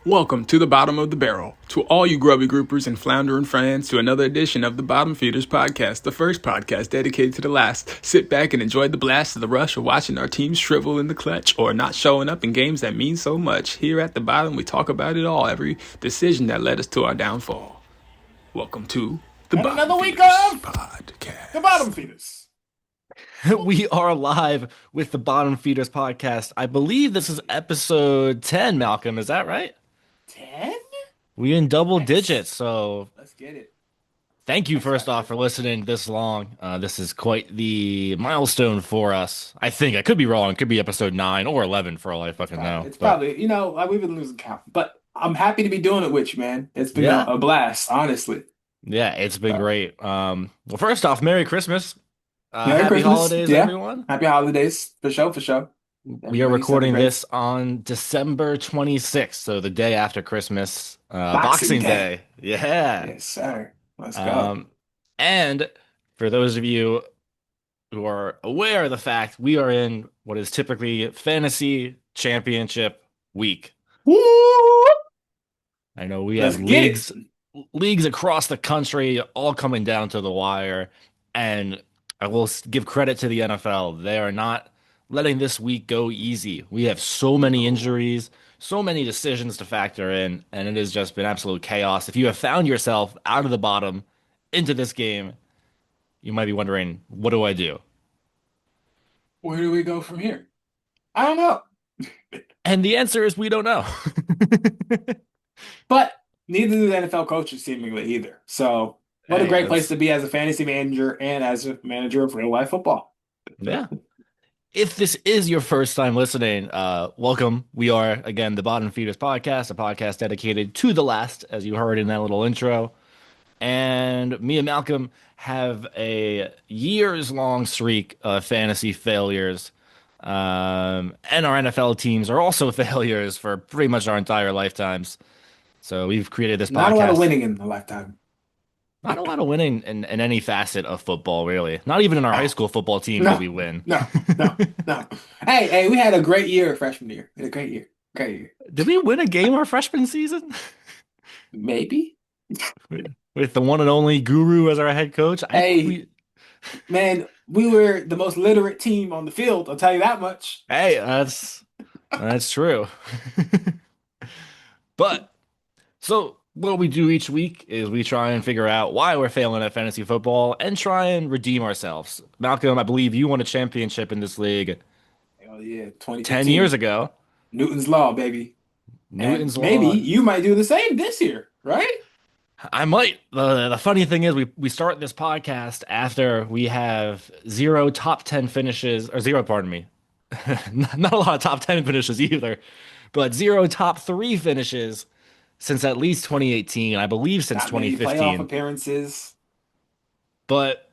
Welcome to the bottom of the barrel. To all you grubby groupers and floundering fans, to another edition of the Bottom Feeders podcast, the first podcast dedicated to the last. Sit back and enjoy the blast of the rush of watching our teams shrivel in the clutch or not showing up in games that mean so much. Here at the bottom, we talk about it all, every decision that led us to our downfall. Welcome to the And Bottom another week Feeders of podcast. the bottom feeders. We are live with the Bottom Feeders podcast. I believe this is episode 10, Malcolm. Is that right? 10? We in double Yes. digits, so Let's get it. thank you That's first right. off for listening this long. This is quite the milestone for us. I think I could be wrong. It could be episode 9 or 11 for all I fucking know. It's But probably, like we've been losing count. But I'm happy to be doing it with you, man. It's been yeah, a blast, honestly. yeah, it's been Uh, great. Well, first off, Merry Christmas. Merry Happy Christmas. holidays, Yeah. everyone. Happy holidays. For sure, for sure. We are Everybody recording celebrates. this on December 26th, so the day after Christmas, Boxing Boxing Day. Day. Yeah. Yes, sir. Let's go. Um, and for those of you who are aware of the fact, we are in what is typically fantasy championship week. Woo! I know we Let's have get it. leagues across the country all coming down to the wire, and I will give credit to the NFL. They are not letting this week go easy. We have so many injuries, so many decisions to factor in, and it has just been absolute chaos. If you have found yourself out of the bottom into this game, you might be wondering, what do I do? Where do we go from here? I don't know. And the answer is we don't know. But neither do the NFL coaches seemingly either. So what a Hey, great place that's to be as a fantasy manager and as a manager of real life football. yeah. If this is your first time listening, welcome. We are again the Bottom Feeders podcast, a podcast dedicated to the last, as you heard in that little intro. And me and Malcolm have a years-long streak of fantasy failures. And our NFL teams are also failures for pretty much our entire lifetimes. So we've created this Not a lot of podcast. winning in a lifetime. Not a lot of winning in any facet of football, really. Not even in our high Oh, school football team did no, we win. no, no, no. Hey, we had a great year freshman year. We had a great year. Great year. Did we win a game our freshman season? Maybe. With the one and only Guru as our head coach? I think Hey, we. man, we were the most literate team on the field, I'll tell you that much. Hey, that's true. But so what we do each week is we try and figure out why we're failing at fantasy football and try and redeem ourselves. Malcolm, I believe you won a championship in this league Hell yeah, 10 years 2015. ago. Newton's Law, baby. And Newton's maybe Law. you might do the same this year, right? I might. The funny thing is, we start this podcast after we have zero top 10 finishes, or zero, pardon me. Not a lot of top 10 finishes either, but zero top 3 finishes since at least 2018. I believe since Not many playoff 2015. appearances. But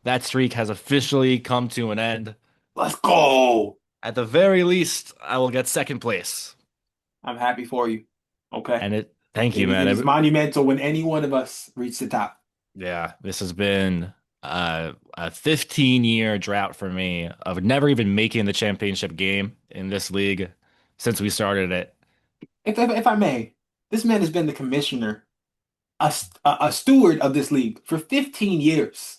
that streak has officially come to an end. Let's go. At the very least, I will get second place. I'm happy for you. Okay. And thank you, It was man. monumental when any one of us reached the top. Yeah, this has been a 15-year drought for me of never even making the championship game in this league since we started it. If I may, this man has been the commissioner, a steward of this league for 15 years.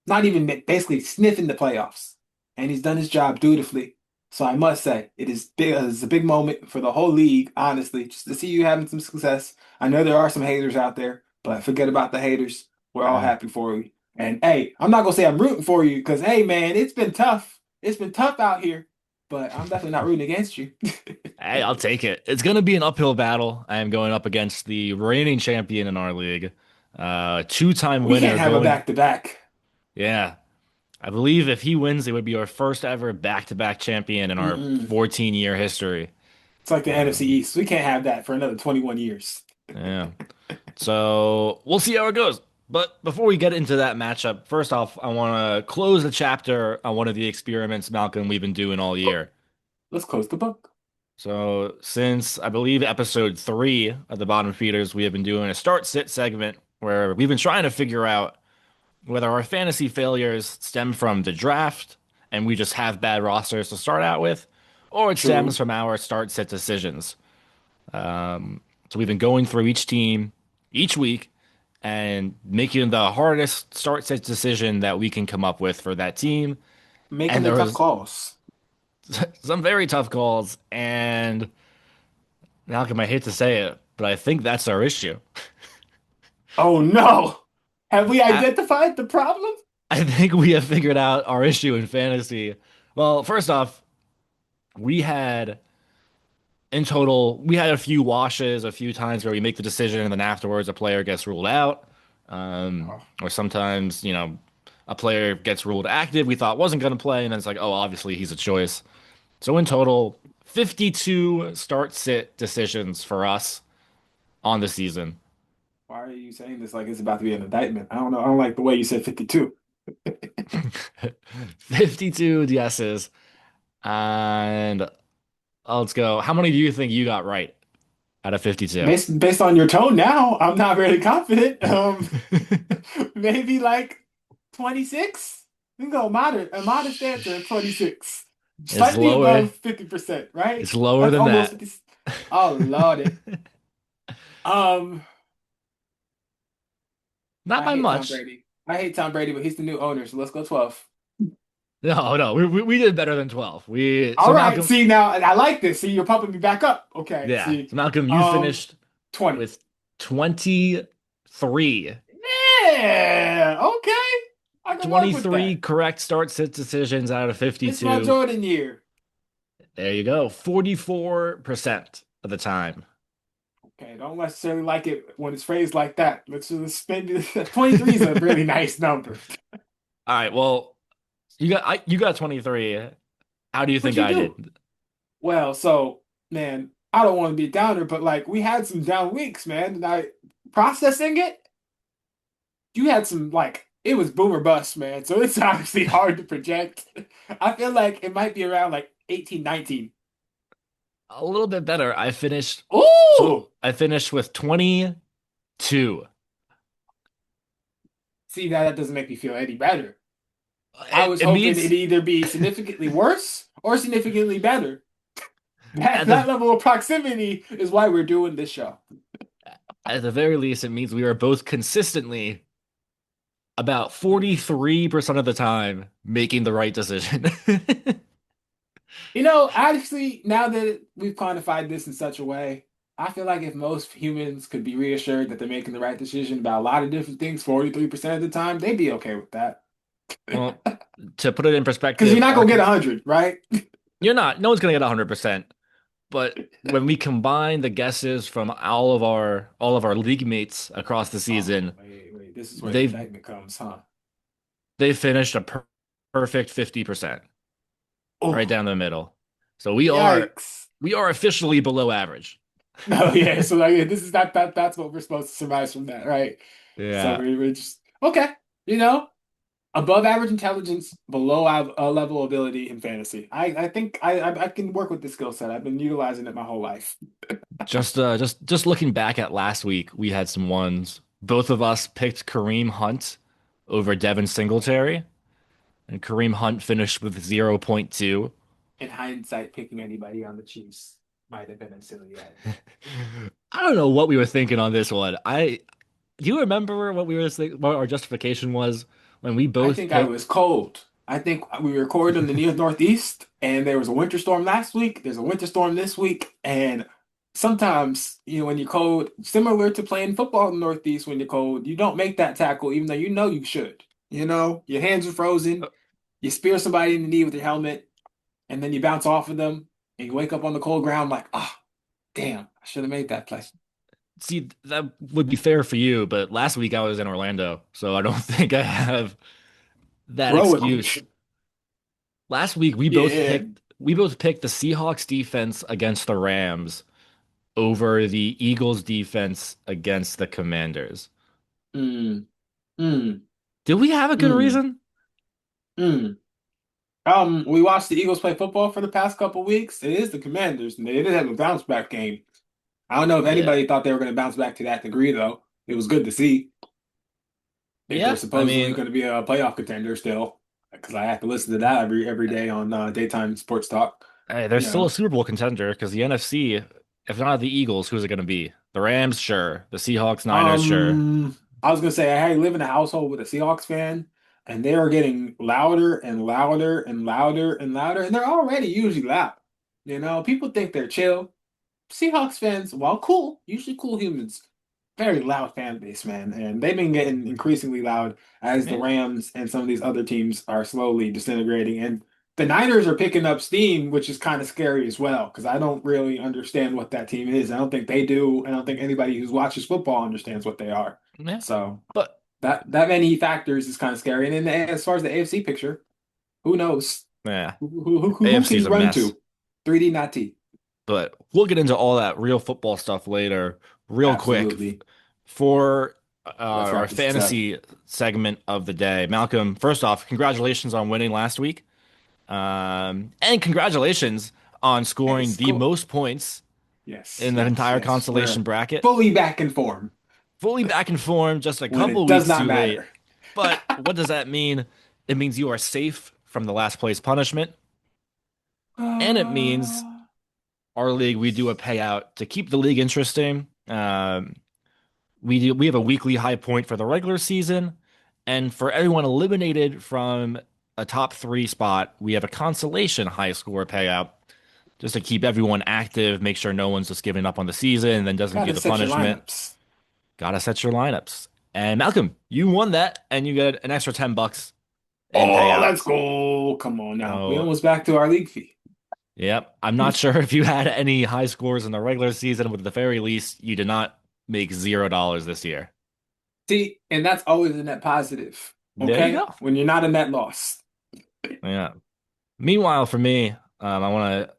Not even basically sniffing the playoffs. And he's done his job dutifully. So I must say, it's a big moment for the whole league, honestly, just to see you having some success. I know there are some haters out there, but forget about the haters. We're all Yeah. happy for you. And hey, I'm not gonna say I'm rooting for you because hey man, it's been tough. It's been tough out here, but I'm definitely not rooting against you. Hey, I'll take it. It's going to be an uphill battle. I am going up against the reigning champion in our league, two-time We winner can't have a going. back-to-back. Yeah, I believe if he wins, it would be our first ever back-to-back champion in our Mm-mm. 14-year history. It's like the NFC Um, East. We can't have that for another 21 years. yeah. So we'll see how it goes. But before we get into that matchup, first off, I want to close the chapter on one of the experiments, Malcolm, we've been doing all year. Let's close the book. So since I believe episode 3 of the Bottom Feeders, we have been doing a start sit segment where we've been trying to figure out whether our fantasy failures stem from the draft and we just have bad rosters to start out with, or it stems True. from our start sit decisions. So we've been going through each team each week and making the hardest start set decision that we can come up with for that team. Making And the there tough was calls. some very tough calls. And Malcolm, I hate to say it, but I think that's our issue. Oh no! Have we I, identified the problem? I think we have figured out our issue in fantasy. Well, first off, we had in total, we had a few washes, a few times where we make the decision and then afterwards a player gets ruled out. Oh, Or sometimes, a player gets ruled active we thought wasn't going to play, and then it's like, oh, obviously he's a choice. So in total, 52 start sit decisions for us on the season. why are you saying this like it's about to be an indictment? I don't know. I don't like the way you said 52. 52 yeses. And let's go. How many do you think you got right out of 52? Based on your tone now, I'm not very confident. Maybe like 26. We can go a modest answer of 26. It's Slightly lower. above 50%, right? It's lower That's than almost that. 50. Oh, Lord. Um, Not I by hate Tom much. Brady. I hate Tom Brady, but he's the new owner, so let's go 12. No, no, we did better than 12. All So right. Malcolm, See, now I like this. See, you're pumping me back up. Okay. yeah. See, So Malcolm, you um, finished 20. with 23. Yeah. Okay. I can work with 23 that. correct start sit decisions out of It's my 52. Jordan year. There you go. 44% of the time. Okay, don't necessarily like it when it's phrased like that. Let's just spend 23 is a really nice number. All right, well, you got 23. How do you What'd think you I do? did? Well, so man, I don't want to be a downer, but like we had some down weeks, man. And I processing it, you had some like it was boom or bust, man. So it's obviously hard to project. I feel like it might be around like 18, 19. A little bit better. Ooh! I finished with 22. See, now that doesn't make me feel any better. I It, was it hoping it'd means either be significantly worse or significantly better. That at the that level of proximity is why we're doing this show. at the very least, it means we are both consistently about 43% of the time making the right decision. Actually, now that we've quantified this in such a way, I feel like if most humans could be reassured that they're making the right decision about a lot of different things 43% of the time, they'd be okay with that. Well, to put it in Because you're perspective, not gonna get 100, right? you're not, no one's gonna get 100%. But when we combine the guesses from all of our league mates across the Oh, season, wait. This is where the they've indictment comes, huh? they've finished a perfect 50%, right Oh, down the middle. So we are yikes. we are officially below average. No, yeah, so like yeah, this is that's what we're supposed to surmise from that, right? So Yeah. we're just okay, you know, above average intelligence, below level ability in fantasy. I think I can work with this skill set. I've been utilizing it my whole life. Just looking back at last week, we had some ones. Both of us picked Kareem Hunt over Devin Singletary, and Kareem Hunt finished with zero point 0.2. In hindsight, picking anybody on the Chiefs might have been a silly idea. I don't know what we were thinking on this one. Do you remember what our justification was when we I both think I picked? was cold. I think we recorded in the near Northeast, and there was a winter storm last week. There's a winter storm this week, and sometimes, when you're cold, similar to playing football in the Northeast, when you're cold, you don't make that tackle, even though you know you should. Your hands are frozen. You spear somebody in the knee with your helmet, and then you bounce off of them, and you wake up on the cold ground like, ah, damn, I should have made that play. See, that would be fair for you, but last week I was in Orlando, so I don't think I have that Grow with excuse. me. Last week Yeah. we both picked the Seahawks defense against the Rams over the Eagles defense against the Commanders. Mm, mm, Did we have a good mm, reason? mm. We watched the Eagles play football for the past couple weeks. It is the Commanders, and they did have a bounce back game. I don't know if Yeah. anybody thought they were going to bounce back to that degree, though. It was good to see if they're Yeah, I supposedly mean, going to be a playoff contender still, because I have to listen to that every day on daytime sports talk. hey, they're You still a know, Super Bowl contender because the NFC. If not the Eagles, who's it going to be? The Rams, sure. The Seahawks, Niners, sure. I was gonna say I live in a household with a Seahawks fan, and they are getting louder and louder and louder and louder, and they're already usually loud. People think they're chill. Seahawks fans, while cool, usually cool humans, very loud fan base, man, and they've been getting increasingly loud as the Yeah. Rams and some of these other teams are slowly disintegrating, and the Niners are picking up steam, which is kind of scary as well, because I don't really understand what that team is. I don't think they do. I don't think anybody who watches football understands what they are. Yeah. So But that many factors is kind of scary. And then as far as the AFC picture, who knows? yeah, Who can AFC's you a run mess. to? 3D, not T. But we'll get into all that real football stuff later, real quick. Absolutely. For Let's our wrap this up. fantasy segment of the day, Malcolm, first off, congratulations on winning last week. And congratulations on Hey, scoring the school. most points Yes, in the yes, entire yes. consolation We're bracket. fully back in form Fully back in form, just a when it couple does weeks not too late. matter. But what does that mean? It means you are safe from the last place punishment, and it means Uh, our league, we do a payout to keep the league interesting. We have a weekly high point for the regular season, and for everyone eliminated from a top three spot, we have a consolation high score payout just to keep everyone active, make sure no one's just giving up on the season and then doesn't do gotta the set your punishment. lineups. Gotta set your lineups. And Malcolm, you won that, and you get an extra $10 in Oh, payout. let's go. Come on now. We So, almost back to our league fee. yep. I'm not sure if you had any high scores in the regular season, but at the very least, you did not make $0 this year. See, and that's always a net positive. There you Okay? go. When you're not a net loss. Yeah. Meanwhile, for me, I want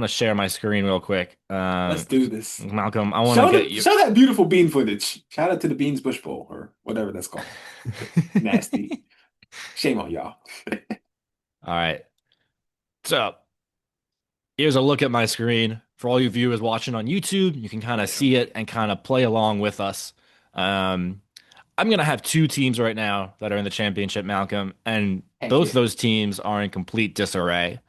to share my screen real quick. Let's do this. Malcolm, I want to get you. Show that beautiful bean footage. Shout out to the Beans Bush Bowl or whatever that's called. Nasty. Shame on y'all. All right. So here's a look at my screen. For all you viewers watching on YouTube, you can kind of see it and kind of play along with us. Um, I'm gonna have two teams right now that are in the championship, Malcolm, and Heck both yeah. those teams are in complete disarray.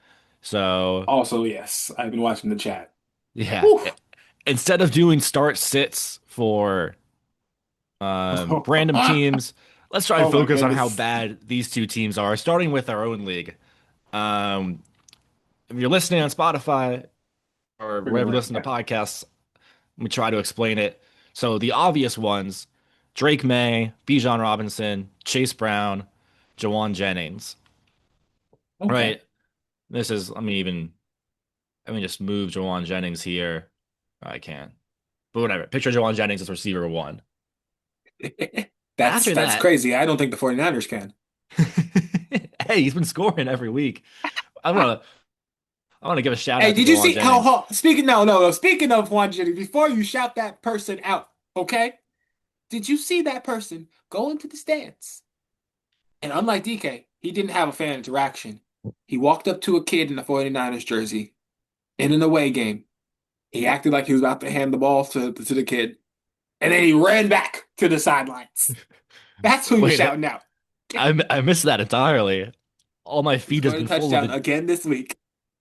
So Also, yes, I've been watching the chat. yeah, Whew. instead of doing start sits for random teams, let's try and Oh my focus on how goodness. bad these two teams are, starting with our own league. Um, if you're listening on Spotify or Bring the wherever you link. listen to Yeah. podcasts, let me try to explain it. So the obvious ones: Drake May, Bijan Robinson, Chase Brown, Jawan Jennings. Okay. Right. This is. Let me just move Jawan Jennings here. I can, but whatever. Picture Jawan Jennings as receiver one. That's After that's that, crazy. I don't think the 49ers can. hey, he's been scoring every week. I want to. I want to give a shout Hey, out to did you Jawan see Jennings. speaking no, no, no, speaking of Juan Jennings, before you shout that person out, okay? Did you see that person go into the stands? And unlike DK, he didn't have a fan interaction. He walked up to a kid in the 49ers jersey in an away game. He acted like he was about to hand the ball to the kid, and then he ran back to the sidelines. That's who you're Wait, shouting out. I missed that entirely. All my He feed has scored a been full of touchdown the. again this week,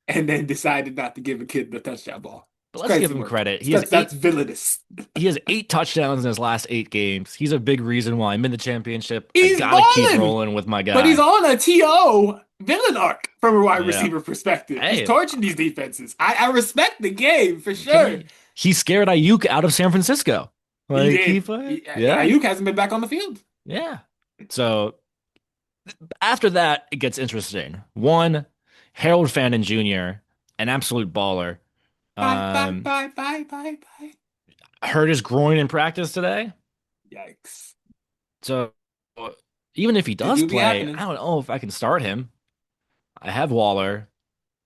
and then decided not to give a kid the touchdown ball. But It's let's give crazy him work. credit. That's villainous. He has 8 touchdowns in his last 8 games. He's a big reason why I'm in the championship. I He's gotta keep balling, rolling with my but he's guy. on a TO villain arc from a wide Yeah. receiver perspective. He's Hey, torching these defenses. I respect the game for can sure. he scared Ayuk out of San Francisco? He Like did. yeah, Ayuk hasn't been back on the field. yeah. So after that, it gets interesting. One, Harold Fannin Jr., an absolute baller, Bye, bye, um, bye, bye, bye, bye. hurt his groin in practice today. Yikes. So even if he It does do be play, happening. I don't know if I can start him. I have Waller.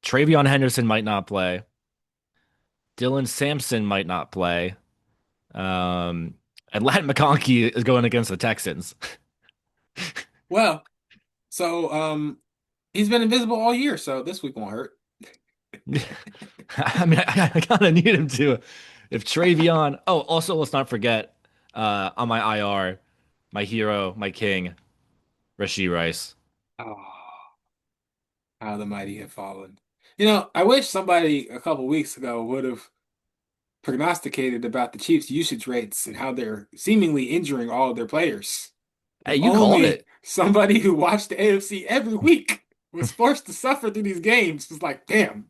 Travion Henderson might not play. Dylan Sampson might not play. Um, and Latin McConkey is going against the Texans. Well, so he's been invisible all year, so this week won't hurt. I mean, I kind of need him to. If Travion, oh, also let's not forget, on my IR, my hero, my king, Rashee Rice. Oh, how the mighty have fallen. I wish somebody a couple weeks ago would have prognosticated about the Chiefs' usage rates and how they're seemingly injuring all of their players. Hey, If you called only it. somebody who watched the AFC every week was forced to suffer through these games was like, damn,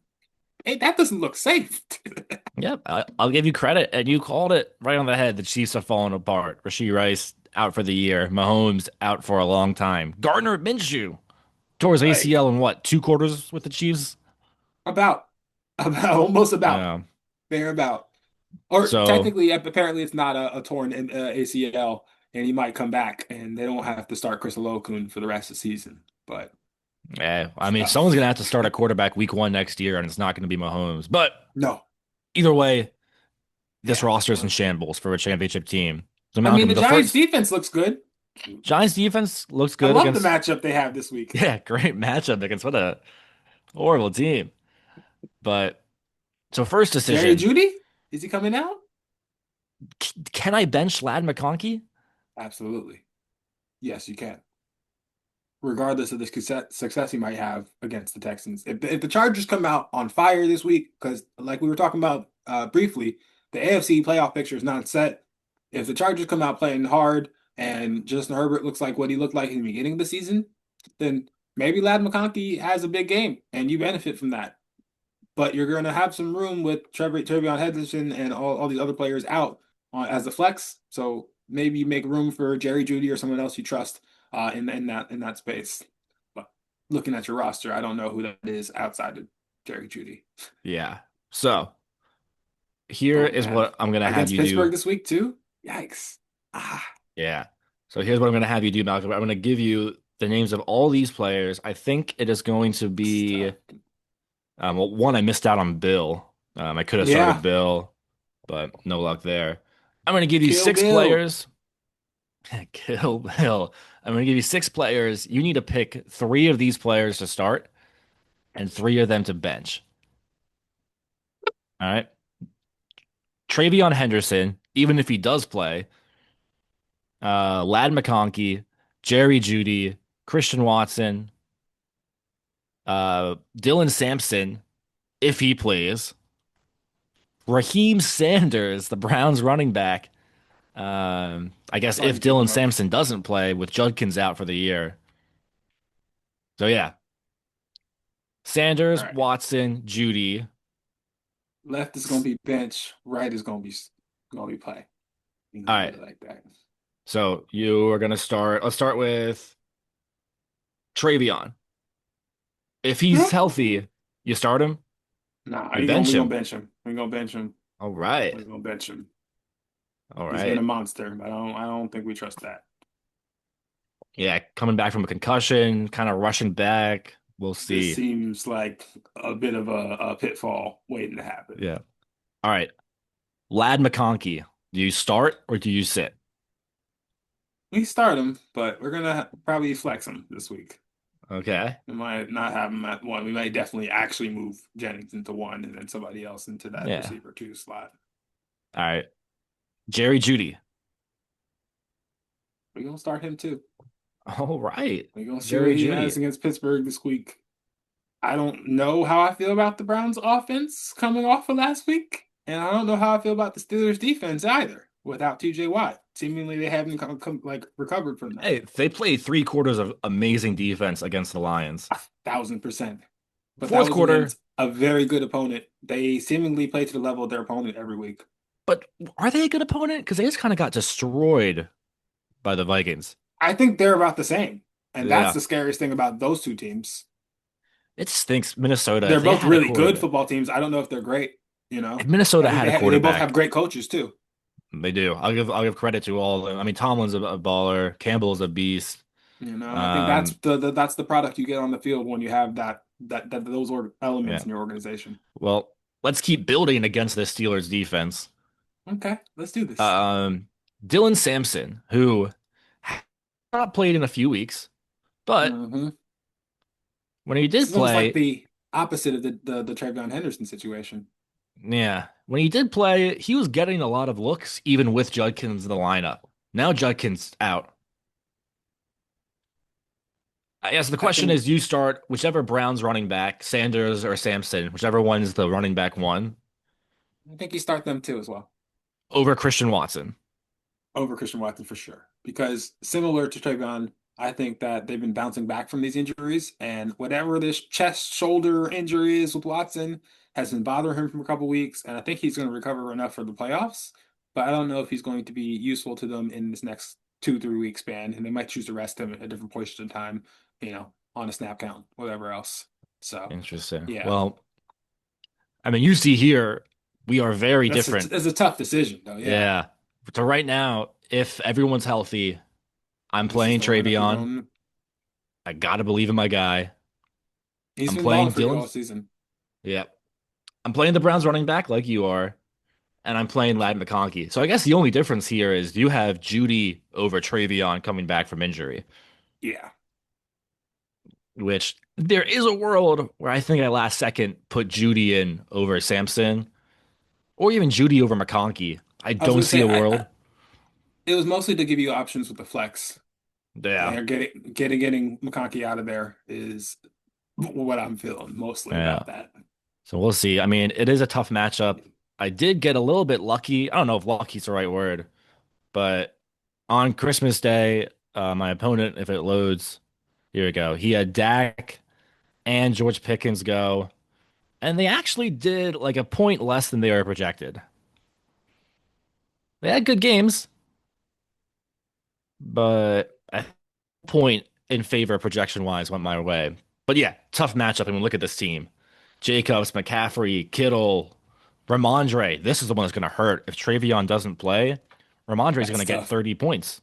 hey, that doesn't look safe. Yep, I'll give you credit, and you called it right on the head. The Chiefs are falling apart. Rasheed Rice out for the year. Mahomes out for a long time. Gardner Minshew tore his Like ACL in what, 2 quarters with the Chiefs? about, almost about, Yeah. fair about. Or So, technically, apparently, it's not a torn ACL, and he might come back, and they don't have to start Chris Olokun for the rest of the season. But I mean, someone's gonna have to start a quarterback week 1 next year, and it's not gonna be Mahomes. But no, either way, this yeah. roster is in shambles for a championship team. So I mean, Malcolm, the the Giants' first defense looks good. Giants defense looks I good love the against. matchup they have this week. Yeah, great matchup against what a horrible team. But so first Jerry decision, Judy, is he coming out? can I bench Lad McConkey? Absolutely. Yes, you can. Regardless of the success he might have against the Texans. If the Chargers come out on fire this week, because like we were talking about briefly, the AFC playoff picture is not set. If the Chargers come out playing hard and Justin Herbert looks like what he looked like in the beginning of the season, then maybe Lad McConkey has a big game and you benefit from that. But you're going to have some room with Trevion Henderson and all these other players out as the flex. So maybe you make room for Jerry Judy or someone else you trust in that space. But looking at your roster, I don't know who that is outside of Jerry Judy. Yeah. So here Oh is man, what I'm gonna have against you do. Pittsburgh this week too. Yikes! Ah, Yeah. So here's what I'm gonna have you do, Malcolm. I'm gonna give you the names of all these players. I think it is going to it's be tough. well, one, I missed out on Bill. I could have started Yeah, Bill, but no luck there. I'm gonna give you Kill six Bill. players. Kill Bill. I'm gonna give you 6 players. You need to pick 3 of these players to start and 3 of them to bench. All right. Travion Henderson, even if he does play, Lad McConkey, Jerry Judy, Christian Watson, Dylan Sampson, if he plays, Raheem Sanders, the Browns running back. I I guess saw if you pick Dylan him up. Sampson doesn't play with Judkins out for the year. So yeah, All Sanders, right, Watson, Judy. left is gonna be bench. Right is gonna be play. You All gonna do right. it like that. So you are gonna start. Let's start with Travion. If he's healthy, you start him. Nah, You we bench gonna him. bench him. We gonna bench him. All right. We gonna bench him. All He's been a right. monster, but I don't think we trust that. Yeah, coming back from a concussion, kind of rushing back. We'll This see. seems like a bit of a pitfall waiting to happen. Yeah. All right. Lad McConkey. Do you start or do you sit? We start him, but we're gonna probably flex him this week. Okay. We might not have him at one. We might definitely actually move Jennings into one and then somebody else into that Yeah. receiver two slot. All right. Jerry Judy. We're gonna start him too. All right. We're gonna see what Jerry he has Judy. against Pittsburgh this week. I don't know how I feel about the Browns offense coming off of last week, and I don't know how I feel about the Steelers defense either without TJ Watt. Seemingly they haven't like recovered from that. Hey, they played 3 quarters of amazing defense against the Lions. 1,000%. But that Fourth was quarter, against a very good opponent. They seemingly play to the level of their opponent every week. but are they a good opponent? Because they just kind of got destroyed by the Vikings. I think they're about the same. And that's Yeah. the scariest thing about those two teams. It stinks. Minnesota, They're if they both had a really good quarterback, football teams. I don't know if they're great, if I Minnesota think had a they both have quarterback, great coaches too. they do. I'll give credit to all of them. I mean, Tomlin's a baller. Campbell's a beast. I think that's Um, the product you get on the field when you have those elements yeah. in your organization. Well, let's keep building against the Steelers defense. Okay, let's do this. Um, Dylan Sampson, who has not played in a few weeks, but hmm when he This did is almost like play, the opposite of the Travion Henderson situation. yeah, when he did play, he was getting a lot of looks, even with Judkins in the lineup. Now Judkins out. I guess the I question think is, you start whichever Browns running back, Sanders or Sampson, whichever one's the running back one. I think he start them too as well. over Christian Watson. Over Christian Watson for sure. Because similar to Trayvon, I think that they've been bouncing back from these injuries, and whatever this chest shoulder injury is with Watson has been bothering him for a couple weeks, and I think he's going to recover enough for the playoffs. But I don't know if he's going to be useful to them in this next 2, 3 week span, and they might choose to rest him at different points in time, on a snap count, whatever else. So Interesting. yeah, Well, I mean, you see here, we are very different. that's a tough decision though. Yeah, Yeah. So right now, if everyone's healthy, I'm this is playing the lineup you're Travion. going. I gotta believe in my guy. He's I'm been balling playing for you all Dylan. season. Yeah. I'm playing the Browns running back like you are, and I'm playing Ladd McConkey. So I guess the only difference here is you have Judy over Travion coming back from injury, Yeah. which there is a world where I think at last second put Judy in over Sampson or even Judy over McConkey. I I was don't gonna see say a world. it was mostly to give you options with the flex. Yeah. And getting McConkey out of there is what I'm feeling mostly Yeah. about that. So we'll see. I mean, it is a tough matchup. I did get a little bit lucky. I don't know if lucky's the right word, but on Christmas Day, my opponent, if it loads, here we go. He had Dak and George Pickens go, and they actually did like a point less than they were projected. They had good games, but a point in favor projection wise went my way. But yeah, tough matchup. I mean, look at this team. Jacobs, McCaffrey, Kittle, Ramondre. This is the one that's going to hurt. If Travion doesn't play, Ramondre's going That's to get tough. 30 points.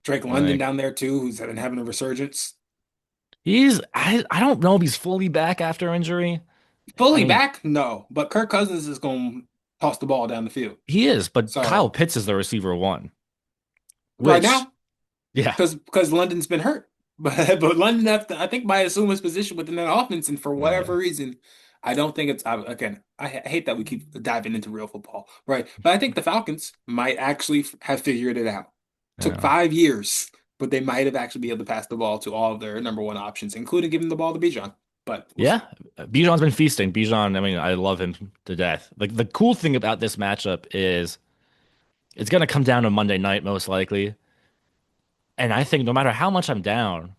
Drake London Like down there too, who's been having a resurgence. I don't know if he's fully back after injury. I Fully mean, back? No. But Kirk Cousins is going to toss the ball down the field. he is, but Kyle So Pitts is the receiver one, right which, now, yeah, because London's been hurt. But London I think might assume his position within that offense, and for yeah, whatever reason, I don't think it's again. I hate that we keep diving into real football, right? But I think the Falcons might actually have figured it out. Took yeah. 5 years, but they might have actually be able to pass the ball to all of their number one options, including giving the ball to Bijan. But we'll Yeah, see. Bijan's been feasting. Bijan, I mean, I love him to death. Like the cool thing about this matchup is it's gonna come down to Monday night most likely, and I think no matter how much I'm down,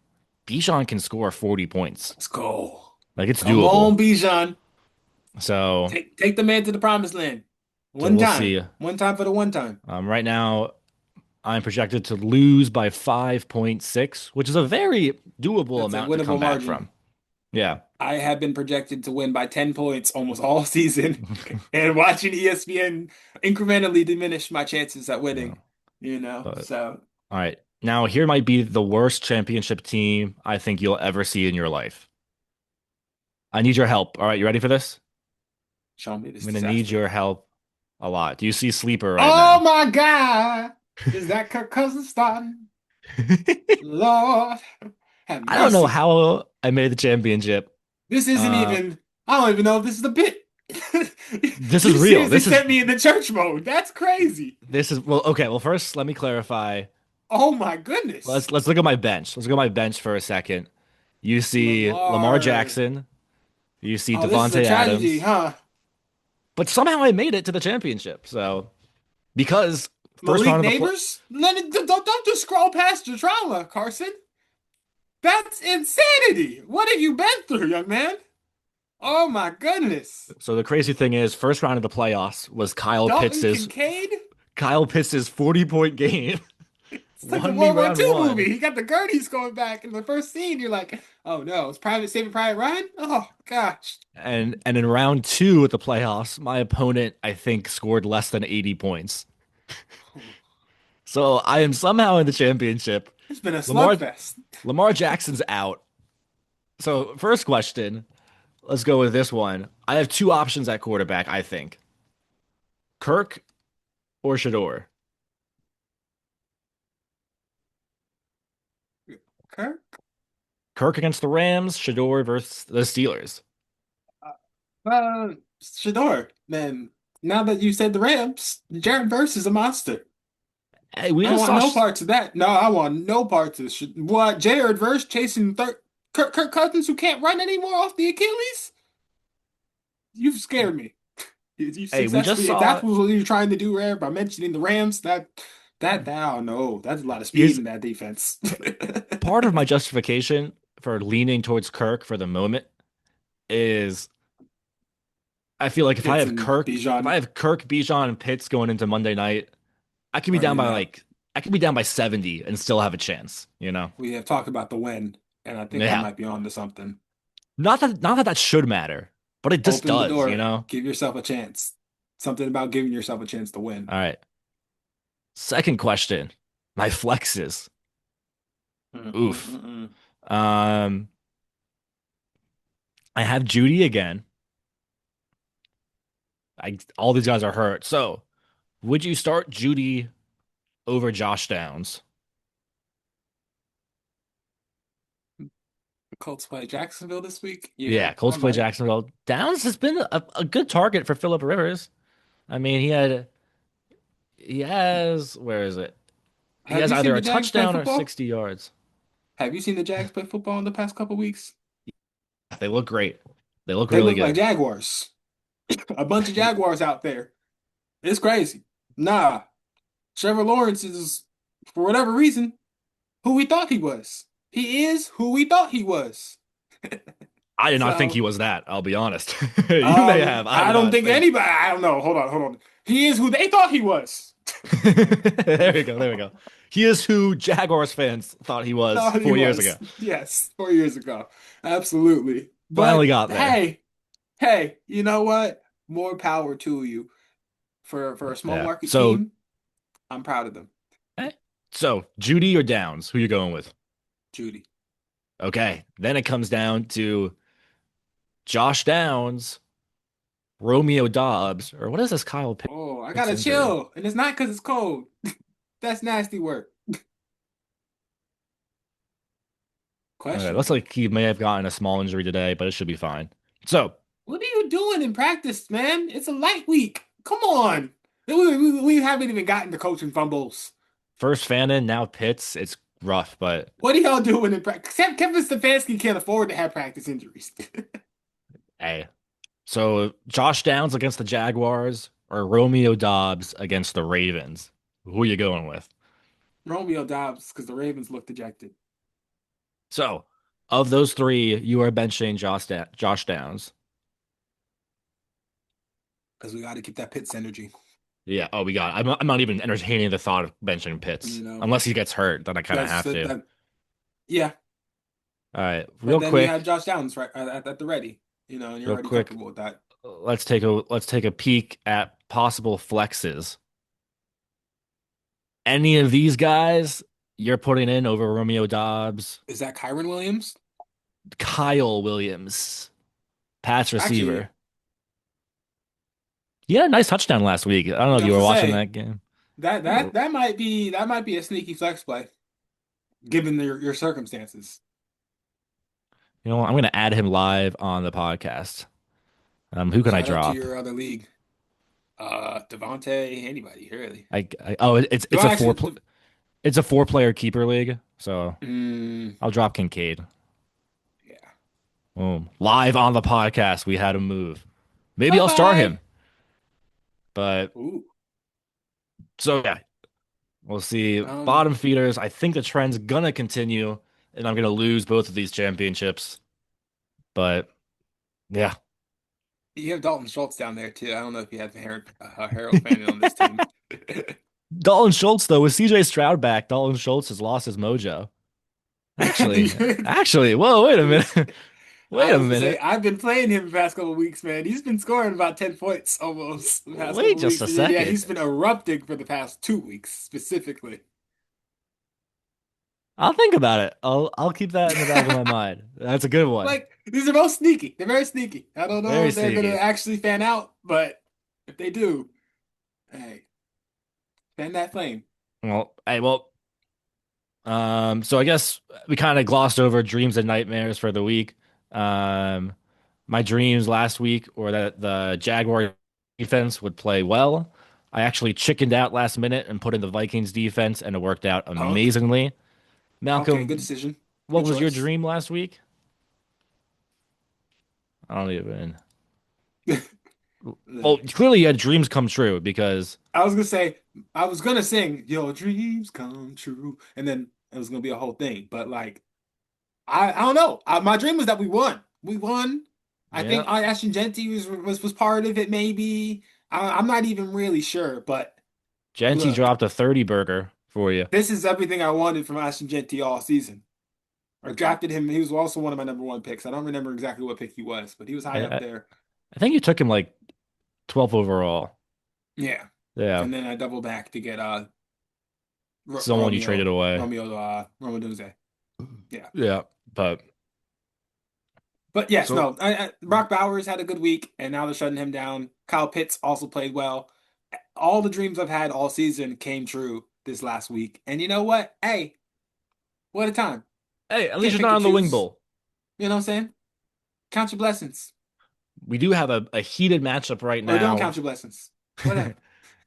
Bijan can score 40 points. Let's go. Like it's Come on, doable. Bijan. So, Take the man to the promised land. so we'll see. One time for the one time. Right now, I'm projected to lose by 5.6, which is a very doable That's a amount to come winnable back margin. from. Yeah. I have been projected to win by 10 points almost all season, and watching ESPN incrementally diminish my chances at Yeah. winning, But So, all right. Now here might be the worst championship team I think you'll ever see in your life. I need your help. All right, you ready for this? show me I'm this gonna need disaster. your help a lot. Do you see Sleeper right Oh now? my God! Is that Kirk Cousins starting? Lord, have I don't know mercy. how I made the championship. This isn't Uh, even, I don't even know if this is a bit. this is You real. seriously sent me in the church mode. That's crazy. This is well, okay. Well, first let me clarify. Oh my goodness. Let's look at my bench. Let's look at my bench for a second. You see Lamar Lamar. Jackson. You see Oh, this is a Devontae tragedy, Adams. huh? But somehow I made it to the championship. So because first Malik round of the play. Neighbors? Don't just scroll past your trauma, Carson. That's insanity. What have you been through, young man? Oh my goodness. So the crazy thing is, first round of the playoffs was Dalton Kincaid? Kyle Pitts' 40-point game. It's like the Won me World War round II one. movie. He got the gurneys going back in the first scene. You're like, oh no, it's Saving Private Ryan? Oh gosh. And in round two of the playoffs, my opponent, I think, scored less than 80 points. So I am somehow in the championship. It's been a Lamar slugfest. Lamar Jackson's out. So first question, let's go with this one. I have two options at quarterback, I think. Kirk or Shador. Kirk? Kirk against the Rams, Shador versus the Steelers. Shador, man. Now that you said the Rams, Jared Verse is a monster. Hey, we I just want saw no parts of that. No, I want no parts of what Jared Verse chasing Kirk Cousins who can't run anymore off the Achilles. You've scared me. You Hey, we just successfully, if that's saw what you're trying to do, Rare, by mentioning the Rams, I don't know. That's a lot of speed here's in that defense. part of my justification for leaning towards Kirk for the moment is I feel like Pitts and If I Bijan. have Kirk, Bijan, and Pitts going into Monday night, I could be Are down you by not? like I could be down by 70 and still have a chance, you know? We have talked about the win, and I think I Yeah. might be on to something. Not that that should matter, but it just Open the does, you door. know? Give yourself a chance. Something about giving yourself a chance to win. All right. Second question. My flexes. Oof. Mm-mm-mm-mm. Um, I have Judy again. All these guys are hurt. So, would you start Judy over Josh Downs? The Colts play Jacksonville this week. Yeah, Yeah, I Colts play might. Jacksonville. Downs has been a good target for Philip Rivers. I mean, he has where is it? He Have has you seen either the a Jags play touchdown or football? 60 yards. Have you seen the Jags play football in the past couple weeks? They look great. They look They really look like good. Jaguars. A bunch of Jaguars out there. It's crazy. Nah, Trevor Lawrence is, for whatever reason, who we thought he was. He is who we thought he was. I did not think he So, was that. I'll be honest. You may have. I I did don't not think think. anybody. I don't know. Hold on. He is who they thought he was. There we go. There we go. He is who Jaguars fans thought he was Thought he 4 years was. ago. Yes, 4 years ago. Absolutely. Finally But got there. hey, you know what? More power to you. For a small Yeah. market So, team, I'm proud of them. eh, so Judy or Downs? Who you going with? Judy. Okay. Then it comes down to Josh Downs, Romeo Dobbs, or what is this Kyle Oh, I Pitts gotta injury? chill. And it's not because it's cold. That's nasty work. Okay, looks Questionable. like he may have gotten a small injury today, but it should be fine. So, What are you doing in practice, man? It's a light week. Come on. We haven't even gotten to coaching fumbles. first Fannin, now Pitts. It's rough, but What are y'all doing in practice? Kevin Stefanski can't afford to have practice injuries. hey. So Josh Downs against the Jaguars or Romeo Dobbs against the Ravens. Who are you going with? Romeo Dobbs, because the Ravens look dejected. So, of those three, you are benching Josh Downs. Because we got to keep that Pitts energy. Yeah. Oh, we got. I'm not even entertaining the thought of benching Pitts You know, unless he gets hurt. Then I kind of that's have to. that. Yeah, All right, but then you have Josh Downs right at the ready. And you're real already quick. comfortable with that. Let's take a peek at possible flexes. Any of these guys you're putting in over Romeo Dobbs, Is that Kyron Williams? Kyle Williams, pass Actually, receiver. He had a nice touchdown last week. I don't know if I you was were to watching say that game. that might be a sneaky flex play given your circumstances. You know what? I'm going to add him live on the podcast. Who can I Shout out to drop? your other league, Devontae, anybody really. Oh, it's Do it's I a actually? it's a 4 player keeper league, so Mm, I'll drop Kincaid. yeah. Boom. Live on the podcast, we had him move. Maybe Bye I'll start him, bye. but Ooh. so yeah, we'll see. Um, Bottom feeders. I think the trend's gonna continue, and I'm gonna lose both of these championships. But yeah, you have Dalton Schultz down there too. I don't know if you have Harold Fanning on this team. Dalton Schultz though with CJ Stroud back, Dalton Schultz has lost his mojo. Actually, whoa, wait a minute. Wait I a was to say minute. I've been playing him the past couple of weeks, man. He's been scoring about 10 points almost the past couple Wait of just weeks. a And then, yeah, second. he's been erupting for the past 2 weeks specifically. I'll think about it. I'll keep that in the back of my mind. That's a good one. Like these are both sneaky. They're very sneaky. I don't know Very if they're gonna sneaky. actually fan out, but if they do, hey, fan that flame. So I guess we kind of glossed over dreams and nightmares for the week. Um, my dreams last week were that the Jaguar defense would play well. I actually chickened out last minute and put in the Vikings defense, and it worked out Okay, amazingly. okay, good Malcolm, decision, what good was your choice. dream last week? I don't even. Well, Literally. clearly you had dreams come true because I was gonna say, I was gonna sing "Your Dreams Come True," and then it was gonna be a whole thing. But like, I don't know. My dream was that we won. We won. I yeah, think Ashton Genty was part of it. Maybe I'm not even really sure. But Genty look, dropped a 30 burger for you. this is everything I wanted from Ashton Genty all season. I drafted him. He was also one of my number one picks. I don't remember exactly what pick he was, but he was I, high up I, there. I think you took him like 12th overall. Yeah. Yeah, And then I double back to get someone you traded away. Romeo. Yeah. Yeah, but But yes, so no. Brock Bowers had a good week, and now they're shutting him down. Kyle Pitts also played well. All the dreams I've had all season came true this last week. And you know what? Hey, what a time. hey, at least Can't you're pick not and on the wing choose. bowl. You know what I'm saying? Count your blessings. We do have a heated matchup right Or don't now. count your blessings. Whatever.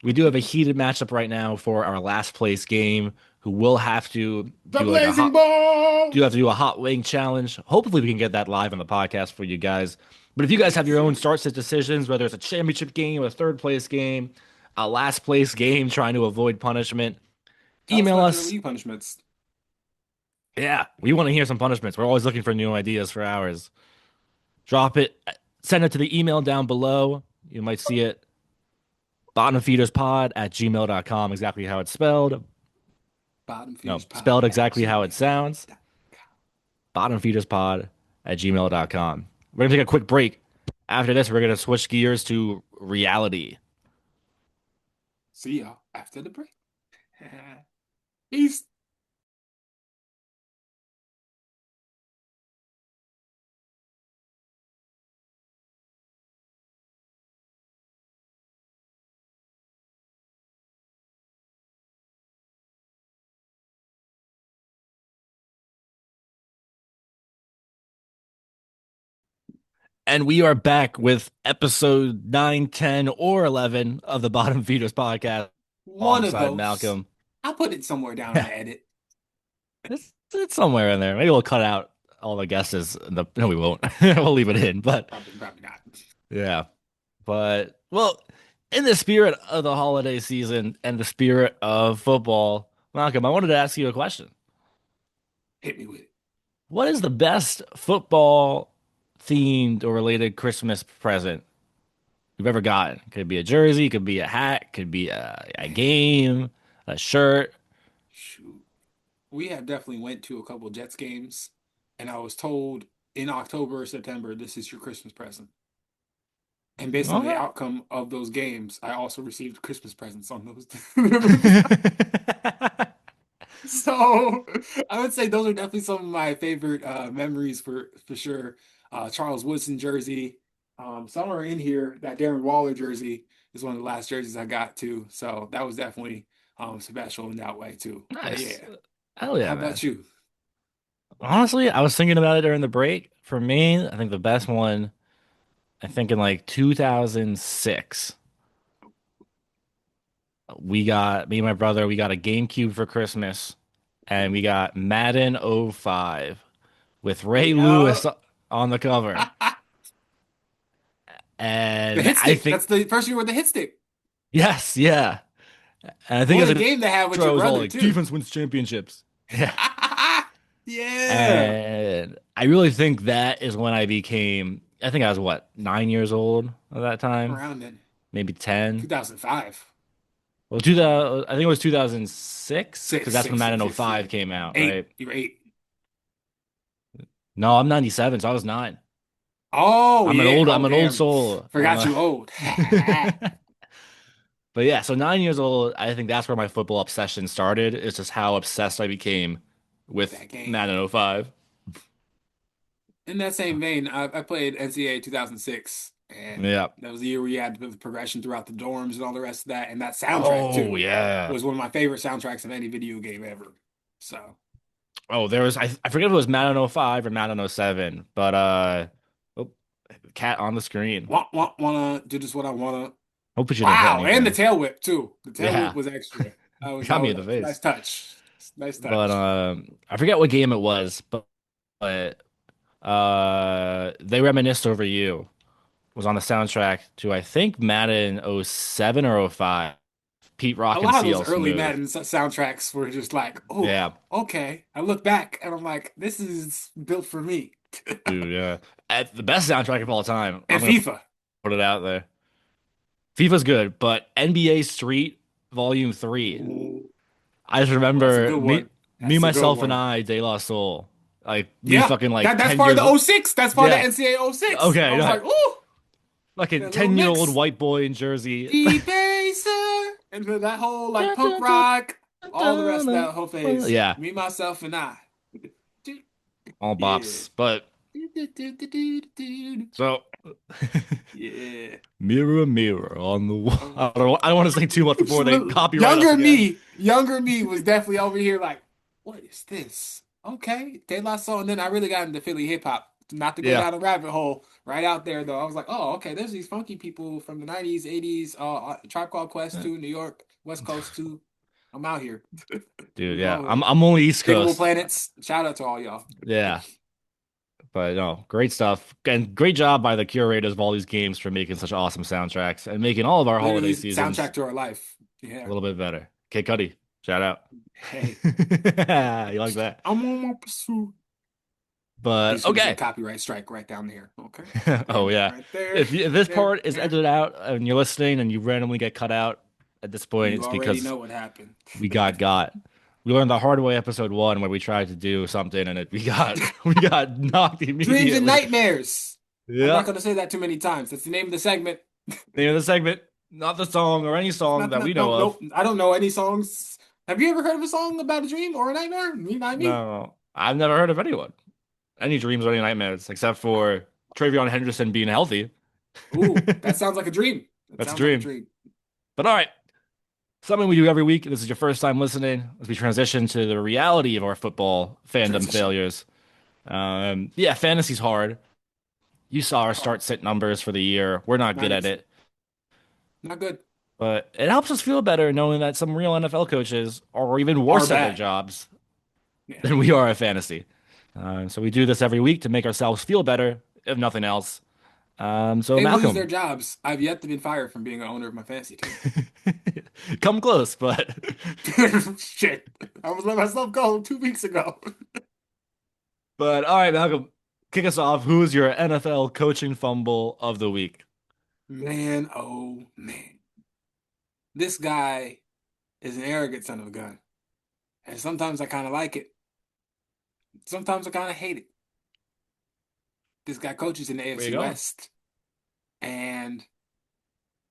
We do have a heated matchup right now for our last place game. Who will have to The do like a blazing hot ball. do have to do a hot wing challenge. Hopefully, we can get that live on the podcast for you guys. But if you guys have Yes, your own sir. start set decisions, whether it's a championship game, a third place game, a last place game, trying to avoid punishment, Tell us email about your us. league punishments. Yeah, we want to hear some punishments. We're always looking for new ideas for ours. Drop it, send it to the email down below. You might see it. Bottomfeederspod@gmail.com, exactly how it's spelled. No, spelled Bottomfeederspod at exactly how it sounds. gmail.com. Bottomfeederspod@gmail.com. We're gonna take a quick break. After this, we're gonna switch gears to reality. See y'all after the break. Peace. And we are back with episode 9, 10, or 11 of the Bottom Feeders podcast One of alongside those. Malcolm. I'll put it somewhere down in Yeah, the edit. it's somewhere in there. Maybe we'll cut out all the guesses. No, we won't. We'll leave it in. But Probably not. yeah, but well, in the spirit of the holiday season and the spirit of football, Malcolm, I wanted to ask you a question. Hit me with it. What is the best football themed or related Christmas present you've ever gotten? Could be a jersey, could be a hat, could be a Man, game, a shirt. shoot. We have definitely went to a couple Jets games, and I was told in October or September, this is your Christmas present. And based on the Okay. outcome of those games, I also received Christmas presents on those. So I would say those are definitely some of my favorite memories for sure. Charles Woodson jersey. Somewhere in here, that Darren Waller jersey is one of the last jerseys I got too. So that was definitely special in that way too. But Nice. yeah, Hell yeah, how man. about you? Honestly, I was thinking about it during the break. For me, I think the best one, I think in like 2006, me and my brother, we got a GameCube for Christmas, and we got Madden '05 with Ray Yeah. Lewis on the cover. The And hit I stick. think, That's the first year with the hit stick. yes, yeah. And I think What as a an game to have with intro, your it was all brother like too. defense wins championships. Yeah. Yeah. And I really think that is when I think I was what, 9 years old at that time, Around then. maybe 10. 2005. Well, 2000, I think it was 2006 because Six, that's when six, Madden six, yeah. '05 came out, Eight. right? You were eight. No, I'm 97, so I was 9. Oh yeah. I'm Oh an old damn. soul. Forgot you old. But yeah, so 9 years old, I think that's where my football obsession started. It's just how obsessed I became With with that game. Madden '05. In that same vein, I played NCAA 2006, and Yeah. that was the year where you had the progression throughout the dorms and all the rest of that. And that soundtrack Oh, too yeah. was one of my favorite soundtracks of any video game ever. So, Oh, I forget if it was Madden '05 or Madden '07, but oh, cat on the screen. wanna do just what I wanna. Hopefully she didn't hit Wow, and the anything. tail whip too. The tail whip Yeah, was extra. got me in the That was a nice face. touch. Nice But touch. I forget what game it was, but they reminisced over you. was on the soundtrack to, I think, Madden '07 or '05. Pete A Rock and lot of those CL early Smooth. Madden soundtracks were just like, oh, Yeah, okay. I look back and I'm like, this is built for me. dude, yeah. At the best soundtrack of all time. I'm And gonna FIFA. put it out there. FIFA's good, but NBA Street Volume 3. Ooh, I just oh, that's a remember good one. me, That's a good myself, and one. I, De La Soul. Like me Yeah, fucking like that's 10 part of years the old. '06. That's part of the Yeah. NCAA '06. I Okay, was no. like, ooh, Fucking that little 10-year-old mix. white boy in Jersey. D-Pacer. And then that whole like Dun, punk dun, dun, rock, dun, all the rest of dun, that whole dun. phase. Yeah, Me, myself, and I. all Yeah. bops. But so Yeah. mirror, mirror on the wall. I don't want to sing too much before they copyright us again. Younger me was definitely over here like, what is this? Okay, De La Soul, and then I really got into Philly hip hop. Not to go Yeah, down a rabbit hole right out there though. I was like, oh, okay, there's these funky people from the '90s, '80s, Tribe Called Quest too, New York, West Coast too. I'm out here. dude. I'm Yeah, out I'm here. I'm only East Digable Coast. Planets. Shout out to all y'all. Yeah, but no, great stuff and great job by the curators of all these games for making such awesome soundtracks and making all of our Literally holiday seasons soundtrack to our life. a Yeah. little bit better. Kid Cudi, shout out. Hey, You like that? I'm on my pursuit. But He's gonna say okay. copyright strike right down there. Okay, right Oh there, yeah. right there, If right this there. part is There. edited out and you're listening and you randomly get cut out at this point, You it's already because know what happened. we got. We learned the hard way episode 1 where we tried to do something and we got we got knocked Dreams and immediately. nightmares. I'm not Yep. gonna say that too many times. That's the name of the segment. Name of the segment, not the song or any song Not, that we not, know nope, of. nope. I don't know any songs. Have you ever heard of a song about a dream or a nightmare? Me, not me. No, I've never heard of anyone. Any dreams or any nightmares except for Travion Henderson being healthy. Ooh, that sounds like a dream. That That's a sounds like a dream. dream. But all right. Something we do every week. This is your first time listening as we transition to the reality of our football fandom Transition. failures. Yeah, fantasy's hard. You saw our Hard. start sit numbers for the year. We're not good Not at easy. it, Not good. but it helps us feel better knowing that some real NFL coaches are even Are worse at their bad. jobs Yeah. than we are at fantasy. So we do this every week to make ourselves feel better, if nothing else. So They lose their Malcolm, jobs. I've yet to be fired from being an owner of my fantasy team. come close, but Shit. I was letting myself go 2 weeks ago. but all right, Malcolm, kick us off. Who's your NFL coaching fumble of the week? Man, oh man. This guy is an arrogant son of a gun. And sometimes I kind of like it. Sometimes I kind of hate it. This guy coaches in the Where you AFC going? West. And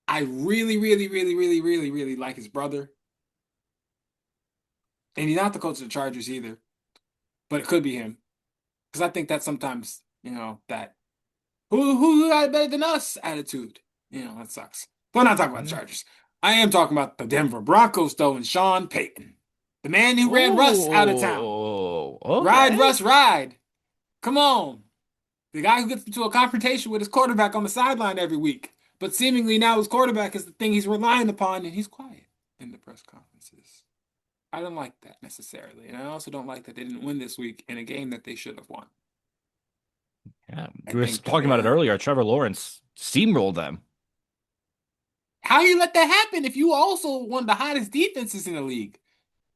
I really, really, really, really, really, really like his brother. And he's not the coach of the Chargers either. But it could be him. Because I think that sometimes, that who got better than us attitude. That sucks. But I'm not talking about the Yeah. Chargers. I am talking about the Denver Broncos, though, and Sean Payton. The man who ran Russ out of town. Oh, Ride, okay. Russ, ride. Come on. The guy who gets into a confrontation with his quarterback on the sideline every week. But seemingly now his quarterback is the thing he's relying upon, and he's quiet in the press conferences. I don't like that necessarily. And I also don't like that they didn't win this week in a game that they should have won. Yeah, I we were think that talking about it earlier. Trevor Lawrence steamrolled them. how you let that happen if you also one of the hottest defenses in the league?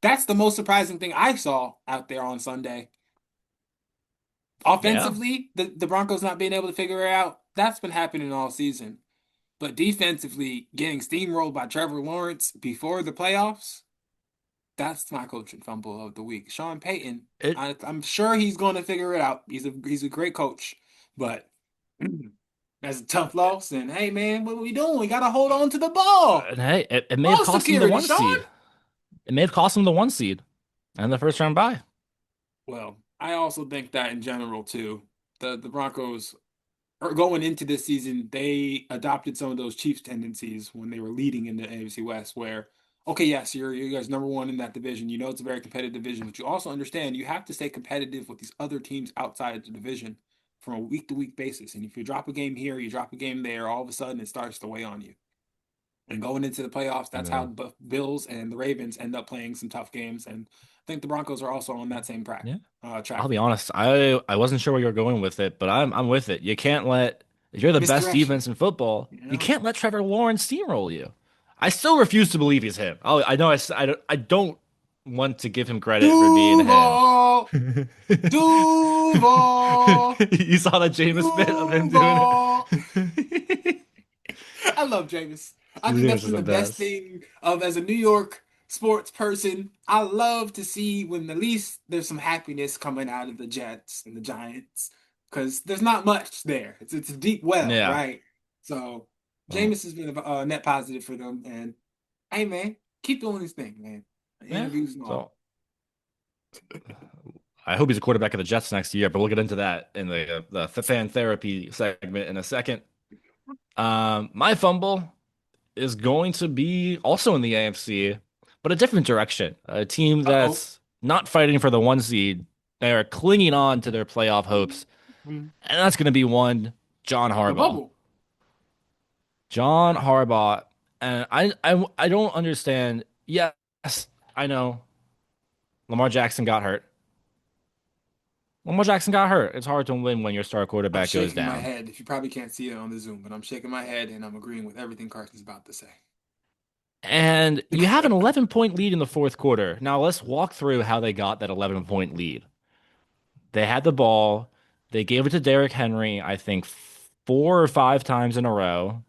That's the most surprising thing I saw out there on Sunday. Yeah, Offensively, the Broncos not being able to figure it out, that's been happening all season. But defensively, getting steamrolled by Trevor Lawrence before the playoffs, that's my coaching fumble of the week. Sean Payton, it I'm sure he's going to figure it out. He's a great coach, but that's a tough loss. And hey, man, what are we doing? We got to hold on to the ball. and hey, it may have Ball cost him the security, one Sean. seed. It may have cost him the one seed and the first round bye. Well, I also think that in general too, the Broncos are going into this season, they adopted some of those Chiefs tendencies when they were leading in the AFC West, where okay, yes, you guys number one in that division. You know it's a very competitive division, but you also understand you have to stay competitive with these other teams outside the division from a week to week basis. And if you drop a game here, you drop a game there, all of a sudden it starts to weigh on you. And going into the playoffs, that's how Yeah. the Bills and the Ravens end up playing some tough games. And I think the Broncos are also on that same Yeah. track I'll be right now. honest. I wasn't sure where you were going with it, but I'm with it. You can't let If you're the best Misdirection. defense in football, You you know, can't let Trevor Lawrence steamroll you. I still refuse to believe he's him. Oh, I know I don't want to give him credit for being him. Duval, Duval, You saw that Jameis bit of him doing Duval. it? I love Jameis. I think Jameis that's is been the the best best. thing of as a New York sports person. I love to see when at least there's some happiness coming out of the Jets and the Giants because there's not much there. It's a deep well, Yeah. right? So Well, Jameis has been a net positive for them. And hey, man, keep doing this thing, man. yeah. Interviews and all. So I hope he's a quarterback of the Jets next year, but we'll get into that in the fan therapy segment in a second. My fumble is going to be also in the AFC, but a different direction. A team Uh-oh. that's not fighting for the one seed. They are clinging on to their playoff hopes, Mm, and that's going to be one John the Harbaugh. bubble. John Harbaugh, and I don't understand. Yes, I know Lamar Jackson got hurt. Lamar Jackson got hurt. It's hard to win when your star I'm quarterback goes shaking my down. head. If you probably can't see it on the Zoom, but I'm shaking my head and I'm agreeing with everything Carson's about to say. And you have an 11-point lead in the fourth quarter. Now let's walk through how they got that 11-point lead. They had the ball. They gave it to Derrick Henry, I think, 4 or 5 times in a row.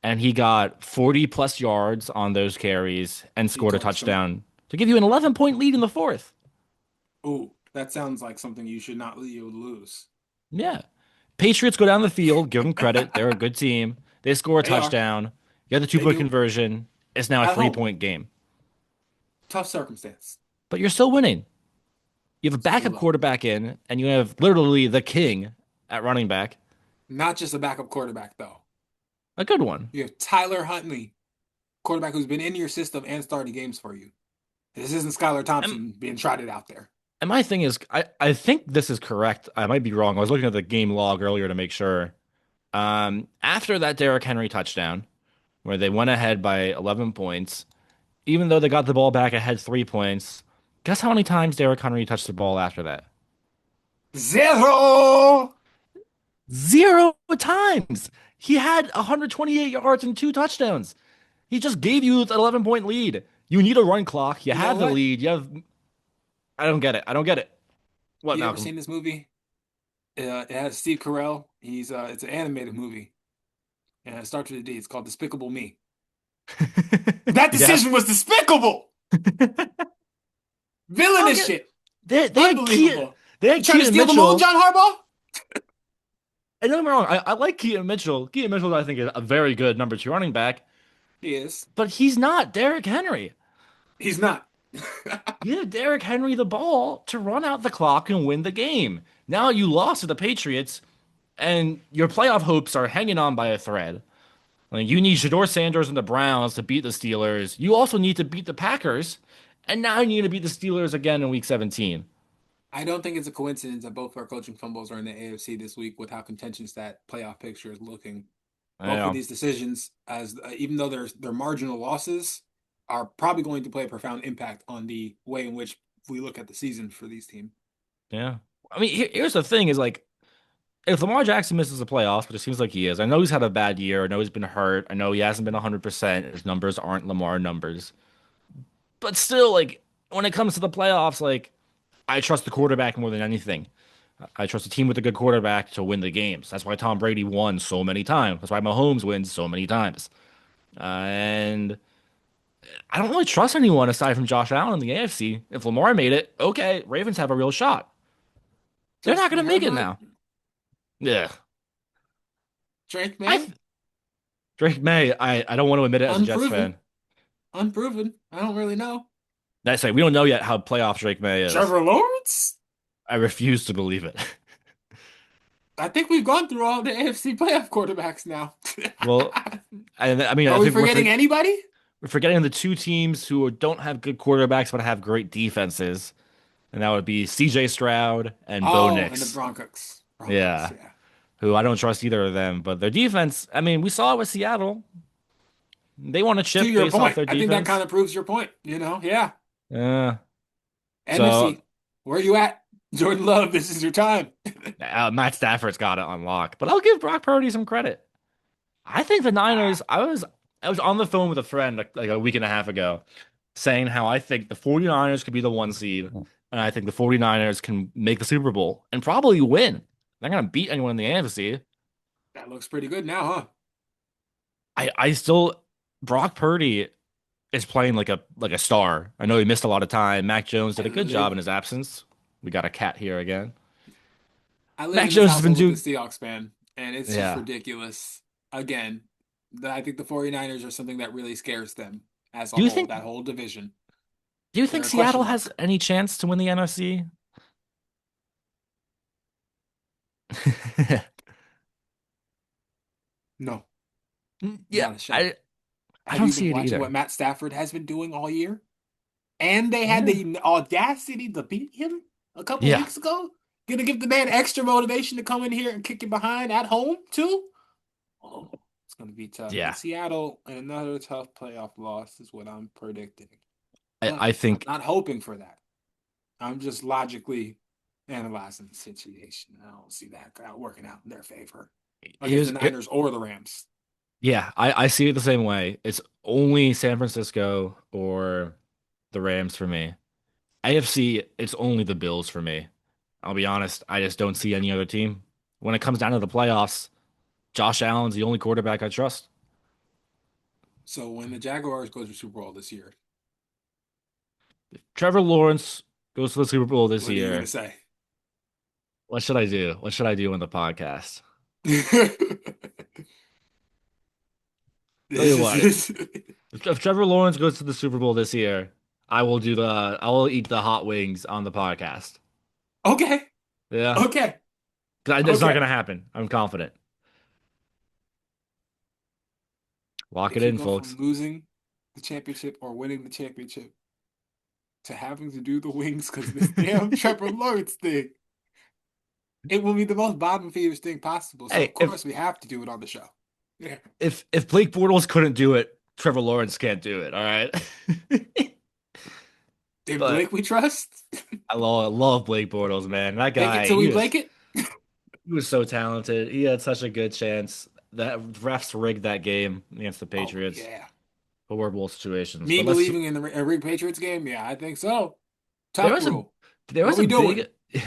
And he got 40 plus yards on those carries and He scored a torched him. touchdown to give you an 11-point lead in the fourth. Ooh, that sounds like something you should not be able to lose. Yeah. Patriots go down the field, give them credit. They're a good team. They score a They are. touchdown. You get the two They point do. conversion. It's now a At home. three-point game. Tough circumstance. But you're still winning. You have a Still backup love. quarterback in, and you have literally the king at running back. Not just a backup quarterback, though. A good one. You have Tyler Huntley, quarterback who's been in your system and started games for you. This isn't Skylar And, Thompson being trotted out there. and my thing is, I think this is correct. I might be wrong. I was looking at the game log earlier to make sure. After that Derrick Henry touchdown, where they went ahead by 11 points, even though they got the ball back ahead 3 points, guess how many times Derrick Henry touched the ball after that? Zero! 0 times. He had 128 yards and 2 touchdowns. He just gave you an 11-point lead. You need a run clock. You You know have the what? lead. You have. I don't get it. I don't get it. What, You ever Malcolm? seen this movie? It has Steve Carell. It's an animated movie, and it starts with a D. It's called Despicable Me. That Yeah. decision was despicable. I don't Villainous get. shit. They had Keaton. Unbelievable. They You had trying to Keaton steal the mold, Mitchell. John Harbaugh? And don't get me wrong. I like Keaton Mitchell. Keaton Mitchell, I think, is a very good number two running back. He is. But he's not Derrick Henry. He's not. Give Derrick Henry the ball to run out the clock and win the game. Now you lost to the Patriots, and your playoff hopes are hanging on by a thread. Like you need Shador Sanders and the Browns to beat the Steelers. You also need to beat the Packers, and now you need to beat the Steelers again in Week 17. I don't think it's a coincidence that both our coaching fumbles are in the AFC this week with how contentious that playoff picture is looking. Both of Yeah, these decisions, as even though they're marginal losses, are probably going to play a profound impact on the way in which we look at the season for these teams. yeah. I mean, here's the thing: is like if Lamar Jackson misses the playoffs, which it seems like he is. I know he's had a bad year. I know he's been hurt. I know he hasn't been 100%. His numbers aren't Lamar numbers, but still, like when it comes to the playoffs, like I trust the quarterback more than anything. I trust a team with a good quarterback to win the games. That's why Tom Brady won so many times. That's why Mahomes wins so many times. And I don't really trust anyone aside from Josh Allen in the AFC. If Lamar made it, okay, Ravens have a real shot. They're not Justin going to make it Herbert, now. Yeah. Drake I May, th Drake May, I don't want to admit it as a Jets unproven, fan. unproven. I don't really know. I say we don't know yet how playoff Drake May is. Trevor Lawrence. I refuse to believe it. I think we've gone through all the AFC playoff quarterbacks now. Well, I mean, Are I we think forgetting anybody? we're forgetting the two teams who don't have good quarterbacks but have great defenses, and that would be C.J. Stroud and Bo Oh, and the Nix. Broncos. Broncos, Yeah, yeah. who I don't trust either of them. But their defense, I mean, we saw it with Seattle. They want to To chip your based off point, their I think that kind defense. of proves your point. Yeah. Yeah. So NFC, where you at? Jordan Love, this is your time. Matt Stafford's got it unlocked, but I'll give Brock Purdy some credit. I think the Ah, Niners. I was on the phone with a friend like a week and a half ago, saying how I think the 49ers could be the one seed, and I think the 49ers can make the Super Bowl and probably win. They're not gonna beat anyone in the NFC. that looks pretty good now, huh? I still Brock Purdy is playing like a star. I know he missed a lot of time. Mac Jones did I a good job live in his absence. We got a cat here again. I live Mac in this Jones has been household with the doing, Seahawks fan, and it's just yeah. ridiculous. Again, I think the 49ers are something that really scares them as a Do you whole, think that whole division. do you think They're a Seattle question has mark. any chance to win the NFC? No, Yeah, not a shot. I Have don't you been see it watching what either. Matt Stafford has been doing all year? And they had Yeah. the audacity to beat him a couple Yeah. weeks ago. Gonna give the man extra motivation to come in here and kick it behind at home too. Oh, it's gonna be tough. And Yeah. Seattle, another tough playoff loss is what I'm predicting. But I I'm think not hoping for that. I'm just logically analyzing the situation. I don't see that working out in their favor against the Niners or the Rams. yeah, I see it the same way. It's only San Francisco or the Rams for me. AFC, it's only the Bills for me. I'll be honest, I just don't see any other team. When it comes down to the playoffs, Josh Allen's the only quarterback I trust. So when the Jaguars go to Super Bowl this year, Trevor Lawrence goes to the Super Bowl this what are you gonna year. say? What should I do? What should I do in the podcast? Tell This you is what, this. if Trevor Lawrence goes to the Super Bowl this year, I will eat the hot wings on the podcast. Okay, Yeah, okay, 'It's not okay. gonna happen. I'm confident. Lock it If you in, go from folks. losing the championship or winning the championship to having to do the wings because this damn Trevor Lawrence thing, it will be the most bottom feeders thing possible. So of Hey, course we have to do it on the show. Yeah. if Blake Bortles couldn't do it, Trevor Lawrence can't do it. All right. Did But Blake we trust? I love Blake Bortles, man. That Take it guy, till we Blake it. he was so talented. He had such a good chance. That refs rigged that game against the Oh Patriots. yeah. Horrible situations. Me But let's. believing in the a Patriots game? Yeah, I think so. There Tuck was a rule. there What was a we doing? big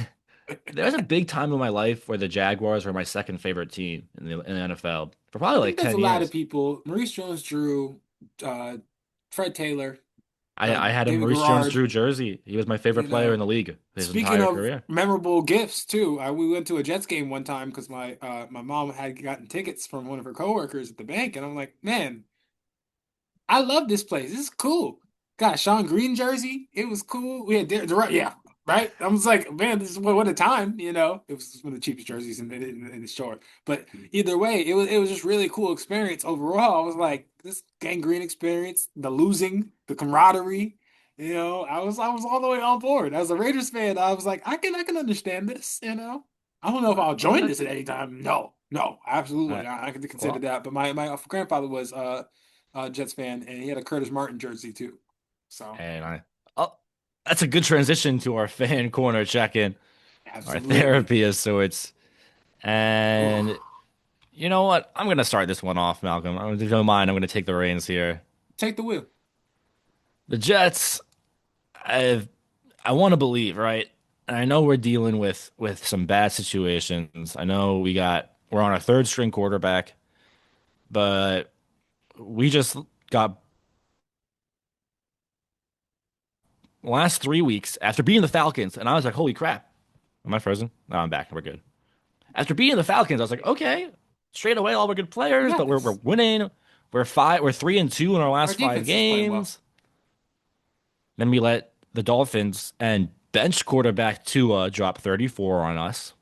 there was a big time in my life where the Jaguars were my second favorite team in the NFL for probably I like think that's a 10 lot of years. people. Maurice Jones-Drew, uh, Fred Taylor, I had a David Maurice Garrard. Jones-Drew jersey. He was my favorite You player in know, the league his speaking entire of career. memorable gifts too, we went to a Jets game one time because my mom had gotten tickets from one of her coworkers at the bank, and I'm like, man, I love this place. This is cool. Got a Sean Green jersey. It was cool. We had yeah, right. I was like, man, this is what a time. It was one of the cheapest jerseys in the store. But either way, it was just really cool experience overall. I was like, this gang green experience, the losing, the camaraderie. I was all the way on board. As a Raiders fan, I was like, I can understand this. I don't know if Uh, I'll join uh, this at any time. No, no, absolutely uh, not. I could consider well, that. But my grandfather was Jets fan, and he had a Curtis Martin jersey too. So and oh, that's a good transition to our fan corner check-in, our absolutely. therapy of sorts. And Ooh. you know what? I'm gonna start this one off, Malcolm. If you don't mind, I'm gonna take the reins here. Take the wheel. The Jets, I want to believe, right? And I know we're dealing with some bad situations. I know we're on our third string quarterback, but we just got the last 3 weeks after beating the Falcons, and I was like, holy crap. Am I frozen? No, I'm back. We're good. After beating the Falcons, I was like, okay, straight away, all we're good players, but we're Yes. winning. We're 3-2 in our Our last five defense is playing well. games. Then we let the Dolphins and bench quarterback Tua drop 34 on us,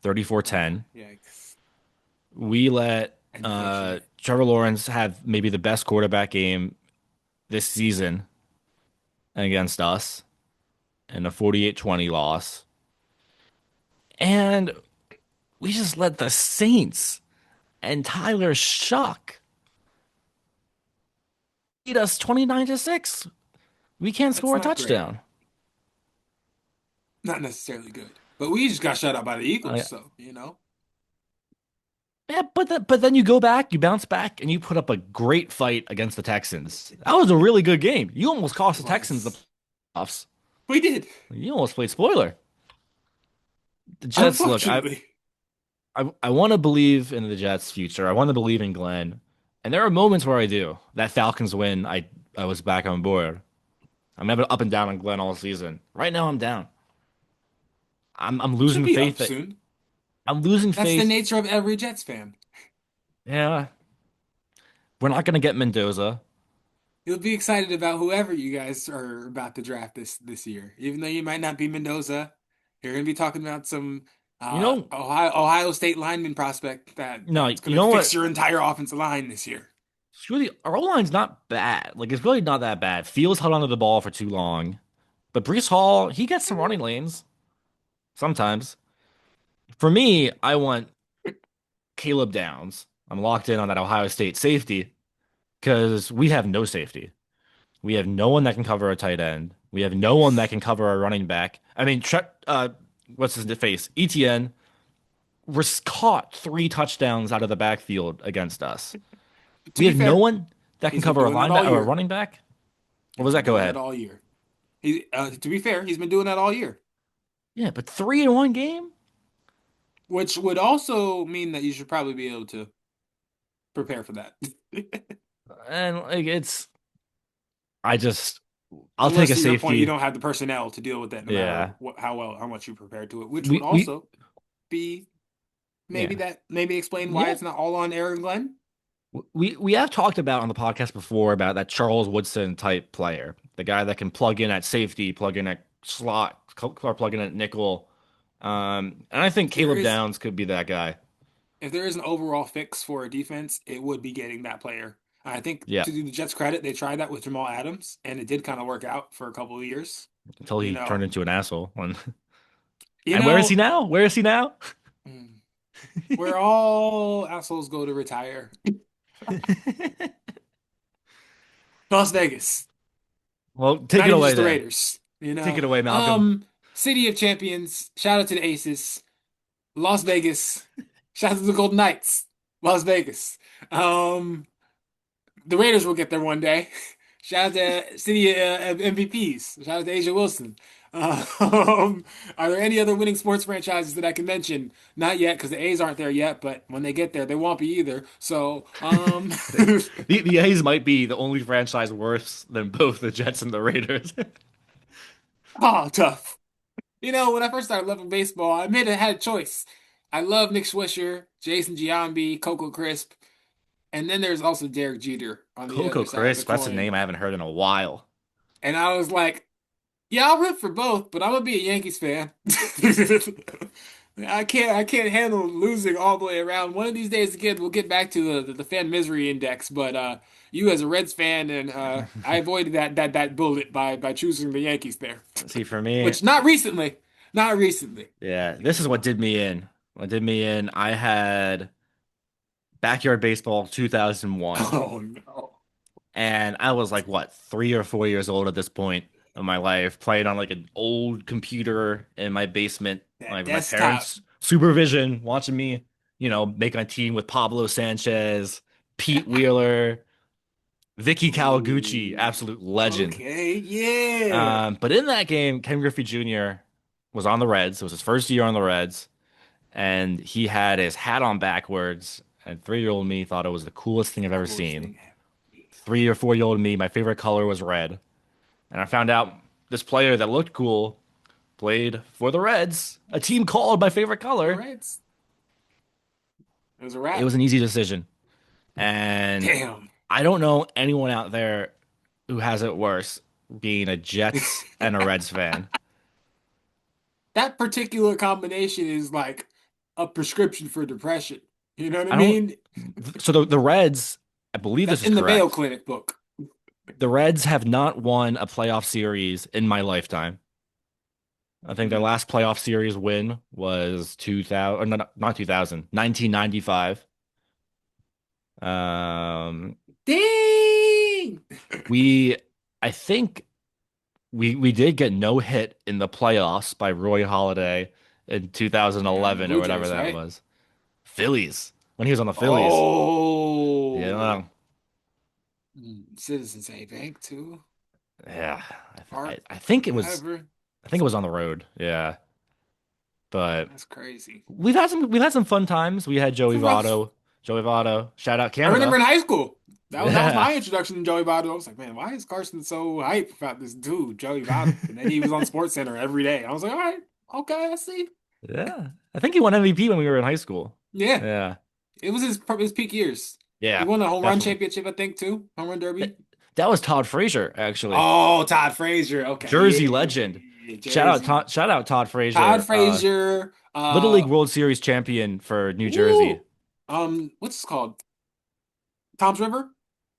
Oh, 34-10. yikes. We let Unfortunate. Trevor Lawrence have maybe the best quarterback game this season against us in a 48-20 loss. And we just let the Saints and Tyler Shuck beat us 29-6. We can't That's score a not great. touchdown. not necessarily good. But we just got shut out by the Eagles, Uh, so you know. yeah, but then you go back, you bounce back, and you put up a great fight against the Texans. That was a really good game. You almost cost It the Texans the was. playoffs. We did, You almost played spoiler. The Jets, look, unfortunately. I want to believe in the Jets' future. I want to believe in Glenn, and there are moments where I do. That Falcons win, I was back on board. I'm never up and down on Glenn all season. Right now, I'm down. I'm You should losing be faith up that soon. I'm losing That's the faith. nature of every Jets fan. Yeah, we're not gonna get Mendoza. You'll be excited about whoever you guys are about to draft this year. Even though you might not be Mendoza, you're going to be talking about some You know, Ohio State lineman prospect no, that's going you to know fix what? your entire offensive line this year. It's really our O-line's not bad. Like it's really not that bad. Fields held onto the ball for too long, but Breece Hall, he gets some running lanes sometimes. For me, I want Caleb Downs. I'm locked in on that Ohio State safety because we have no safety. We have no one that can cover a tight end. We have no one that Yes. can cover a running back. I mean, what's his face? ETN was caught 3 touchdowns out of the backfield against us. But to We be have no fair, one that can he's been cover a doing that all linebacker or a year. running back. What He's was been that? Go doing that ahead. all year. To be fair, he's been doing that all year, Yeah, but three in one game? which would also mean that you should probably be able to prepare for that. And like I just I'll take Unless a to your point, you safety. don't have the personnel to deal with that, no matter Yeah. how much you prepare to it, which would We also be yeah. maybe explain why Yeah. it's not all on Aaron Glenn. We have talked about on the podcast before about that Charles Woodson type player, the guy that can plug in at safety, plug in at slot, or plug in at nickel. And I think If there Caleb is Downs could be that guy. if there is an overall fix for a defense, it would be getting that player. I think Yeah, to do the Jets credit, they tried that with Jamal Adams, and it did kind of work out for a couple of years. until You he turned know, into an asshole. you And where is he know, now? Where is he now? mm, where all assholes go to retire, Las Vegas. Well, take Not it even away just the then. Raiders. Take it away, Malcolm. City of Champions. Shout out to the Aces. Las Vegas. Shout out to the Golden Knights. Las Vegas. Um, the Raiders will get there one day. Shout out to City MVPs. Shout out to Asia Wilson. Are there any other winning sports franchises that I can mention? Not yet, because the A's aren't there yet. But when they get there, they won't be either. So, The A's might be the only franchise worse than both the Jets and the Raiders. tough. When I first started loving baseball, I had a choice. I love Nick Swisher, Jason Giambi, Coco Crisp, and then there's also Derek Jeter on the Coco other side of the Crisp, that's a coin. name I haven't heard in a while. And I was like, yeah, I'll root for both, but I'm gonna be a Yankees fan. I can't handle losing all the way around. One of these days, again, we'll get back to the fan misery index. But you as a Reds fan, and I avoided that bullet by choosing the Yankees there. See, for me, Which not recently, not recently. yeah, this is what did me in. What did me in, I had Backyard Baseball 2001, Oh no. and I was like, what, 3 or 4 years old at this point of my life, playing on like an old computer in my basement, That like my desktop. parents' supervision, watching me, make my team with Pablo Sanchez, Pete Wheeler, Vicky Kawaguchi, Ooh. absolute legend. Okay. Yeah. But in that game, Ken Griffey Jr. was on the Reds. It was his first year on the Reds, and he had his hat on backwards. And 3-year-old me thought it was the coolest thing I've ever Coolest seen. thing ever. 3 or 4-year-old me, my favorite color was red. And I found out this player that looked cool played for the Reds, a team called my favorite The color. Reds. It was a It wrap. was an easy decision. And Damn. I don't know anyone out there who has it worse being a Jets and a Reds fan. That particular combination is like a prescription for depression. You know what I I don't. mean? So the Reds, I believe this That's is in the Mayo correct. Clinic book. The Reds have not won a playoff series in my lifetime. I think their Hmm. last playoff series win was 2000, or not 2000, 1995. Um, Dang! we, I think we did get no hit in the playoffs by Roy Halladay in You're on the 2011 or Blue whatever Jays, that right? was. Phillies when he was on the Phillies. Oh, Yeah, Citizens A Bank too. yeah. Park, I think it was whatever. I think it was on the road. Yeah, but That's crazy. we've had some fun times. We had Some rough. Joey Votto. Shout out I remember Canada. in high school. That was Yeah, my introduction to Joey Votto. I was like, man, why is Carson so hype about this dude, Joey Votto? And then he was on Sports Center every day. I was like, all right, okay, I see. yeah. I think he won MVP when we were in high school. Yeah, Yeah, it was his peak years. He yeah, won a home run definitely. championship, I think, too. Home run derby. That, that was Todd Frazier actually, Oh, Todd Frazier. Okay, Jersey yeah, legend. Jersey. Shout out Todd Todd Frazier. Frazier. Little League World Series champion for New Jersey. Woo. What's it called? Tom's River.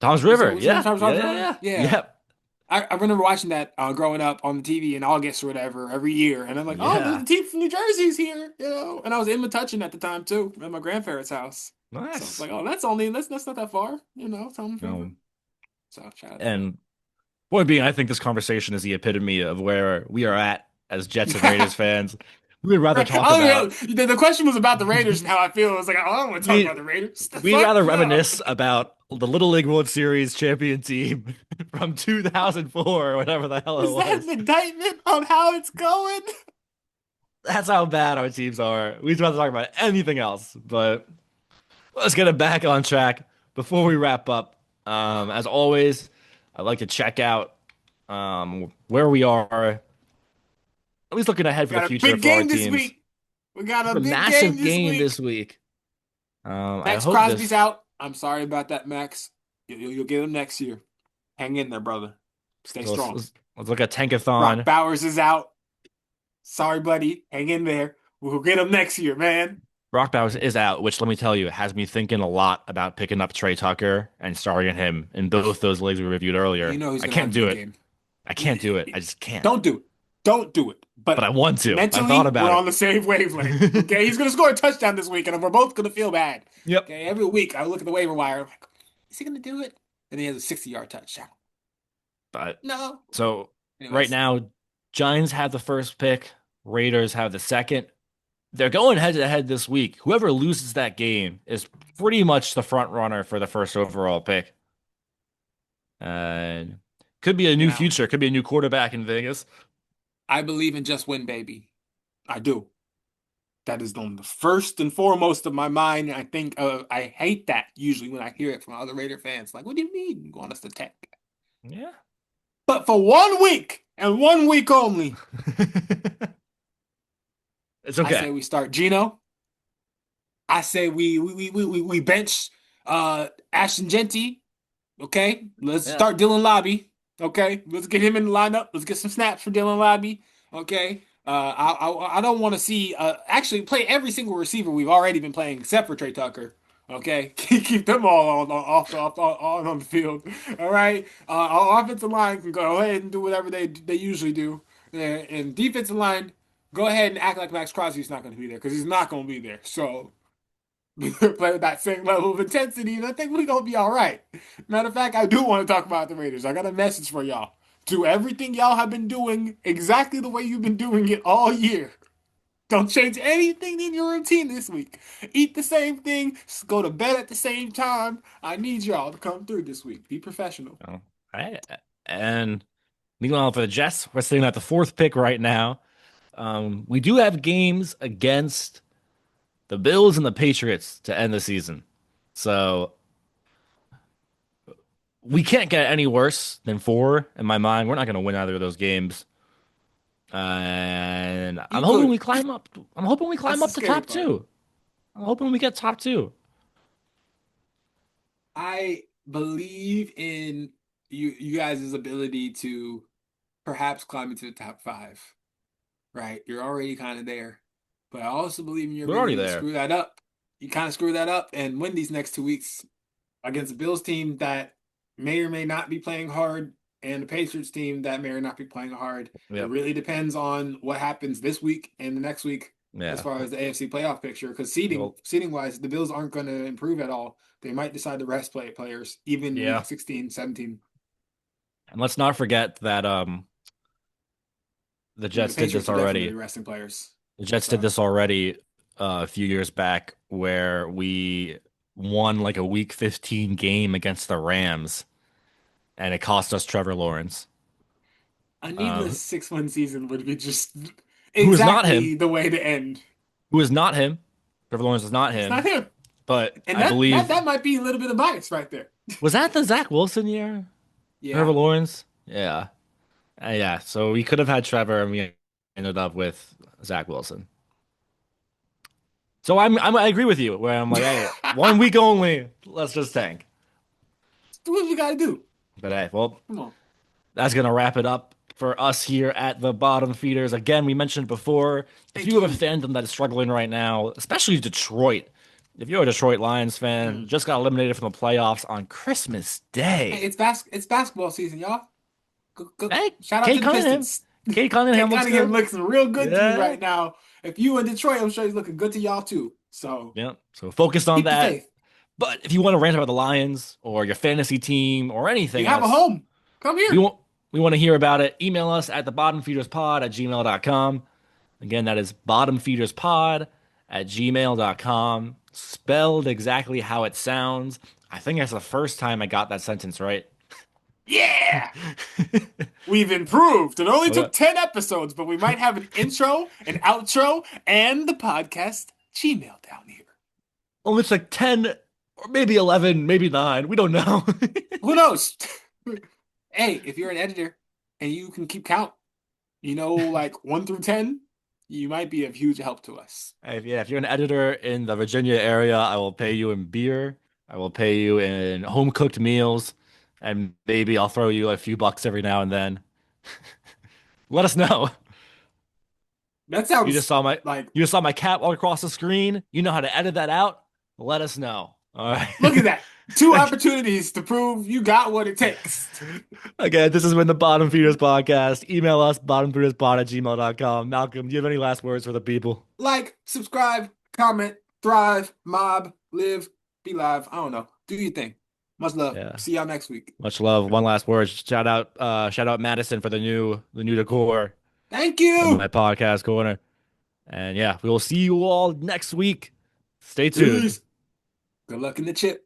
Tom's Is that River. what you Yeah, Tom's yeah, yeah, River? yeah. Yeah. Yep, I remember watching that growing up on the TV in August or whatever every year, and I'm like, oh, the yeah. team from New Jersey's here, you know. And I was in Metuchen at the time too, at my grandparents' house. So I was Nice. like, oh, that's not that far, you know, Tom's River. Um, So shout out to and point being, I think this conversation is the epitome of where we are at as Jets and Raiders them. fans. We would rather talk Oh, about the question was about the Raiders and how I feel. I was like, oh, I don't want to talk we about the Raiders. The we'd fuck rather no. reminisce about the Little League World Series champion team from 2004 or whatever the hell it Is that was. an indictment on how it's going? That's how bad our teams are. We'd rather talk about anything else. But let's get it back on track before we wrap up. As always, I'd like to check out where we are, at least looking ahead for the Got a future big for our game this teams. week. We got a A big game massive this game this week. week. I Max hope Crosby's this. out. I'm sorry about that, Max. You'll get him next year. Hang in there, brother. Stay So let's, strong. let's, let's look at Brock Tankathon. Bowers is out. Sorry, buddy. Hang in there. We'll get him next year, man. Brock Bowers is out, which let me tell you, has me thinking a lot about picking up Trey Tucker and starting him in both those leagues we reviewed You earlier. know he's I gonna have can't a do big it. game. I can't do it. I just can't. Don't do it. Don't do it. But I But want to. I thought mentally, we're about on the same wavelength. it. Okay, he's gonna score a touchdown this week, and we're both gonna feel bad. Yep. Okay, every week I look at the waiver wire. I'm like, is he gonna do it? And he has a 60-yard touchdown. But No. so right Anyways, now, Giants have the first pick, Raiders have the second. They're going head to head this week. Whoever loses that game is pretty much the front runner for the first overall pick. And could be a new now future, could be a new quarterback in Vegas. I believe in just win, baby. I do. That is on the first and foremost of my mind. I think I hate that usually when I hear it from other Raider fans. Like, what do you mean you want us to tank? Yeah. But for 1 week and 1 week only, It's I okay. say we start Gino. I say we bench Ashton Genty. Okay, let's Yeah. start Dylan Lobby. Okay, let's get him in the lineup. Let's get some snaps for Dylan Lobby. Okay, I don't want to see actually play every single receiver we've already been playing except for Trey Tucker. Okay, keep them all on the field. All right, our offensive line can go ahead and do whatever they usually do, and defensive line go ahead and act like Max Crosby's not going to be there because he's not going to be there. So play with that same level of intensity, and I think we're gonna be all right. Matter of fact, I do want to talk about the Raiders. I got a message for y'all. Do everything y'all have been doing exactly the way you've been doing it all year. Don't change anything in your routine this week. Eat the same thing. Go to bed at the same time. I need y'all to come through this week. Be professional. Oh, all right. And meanwhile, for the Jets, we're sitting at the fourth pick right now. We do have games against the Bills and the Patriots to end the season. So we can't get any worse than four in my mind. We're not going to win either of those games. And I'm You hoping we could. climb up. I'm hoping we That's climb the up to scary top part. two. I'm hoping we get top two. I believe in you guys' ability to perhaps climb into the top five. Right? You're already kind of there. But I also believe in your We're already ability to there. screw that up. You kind of screw that up and win these next 2 weeks against the Bills team that may or may not be playing hard and the Patriots team that may or not be playing hard. It Yep. really depends on what happens this week and the next week as Yeah. far as the AFC playoff picture. Because Well, seating wise, the Bills aren't going to improve at all. They might decide to rest players even yeah. week 16, 17. And let's not forget that the I mean, the Jets did this Patriots are definitely already. resting players. The Jets did So this already a few years back where we won like a week 15 game against the Rams and it cost us Trevor Lawrence. a needless Um, 6-1 season would be just who is not him? exactly the way to end. Who is not him? Trevor Lawrence is not It's not him. him. But And I that believe, that might be a little bit of bias right there. was that the Zach Wilson year? Trevor Yeah. Lawrence? Yeah. Yeah. So we could have had Trevor and we ended up with Zach Wilson. So I agree with you where I'm like, hey, 1 week only. Let's just tank. What we gotta do? But hey, well, Come on. that's gonna wrap it up for us here at the Bottom Feeders. Again, we mentioned before, if Thank you have a you. fandom that is struggling right now, especially Detroit, if you're a Detroit Lions fan, Mm. just got eliminated from the playoffs on Christmas Hey, Day. it's basketball season, y'all. Hey, Shout out Kate to the Cunningham. Pistons. Kate Kate Cunningham looks Cunningham good. looks real good to me Yeah. right now. If you in Detroit, I'm sure he's looking good to y'all too. So Yeah. So focused on keep the that. faith. But if you want to rant about the Lions or your fantasy team or You anything have a else, home. Come we here. want we want to hear about it. Email us at thebottomfeederspod@gmail.com. Again, that is bottomfeederspod@gmail.com. Spelled exactly how it sounds. I think that's the first time I got that sentence right. Yeah. We've improved. It only Okay. took 10 episodes, but we might have an intro, an outro, and the podcast Gmail down here. Oh, it's like 10 or maybe 11, maybe 9. We don't know. Who knows? Hey, if you're an editor and you can keep count, like 1 through 10, you might be of huge help to us. Yeah, if you're an editor in the Virginia area, I will pay you in beer. I will pay you in home cooked meals, and maybe I'll throw you a few bucks every now and then. Let us know. That You just sounds saw my like, you just saw my cat walk across the screen. You know how to edit that out? Let us know. All right. look at that. Two opportunities to prove you got what it takes. Again, this has been the Bottom Feeders Podcast. Email us, bottomfeederspod@gmail.com. Malcolm, do you have any last words for the people? Like, subscribe, comment, thrive, mob, live, be live. I don't know. Do your thing. Much love. Yeah. See y'all next week. Much love. One last word. Shout out Madison for the new decor Thank in my you. podcast corner. And yeah, we will see you all next week. Stay tuned. Peace. Good luck in the chip.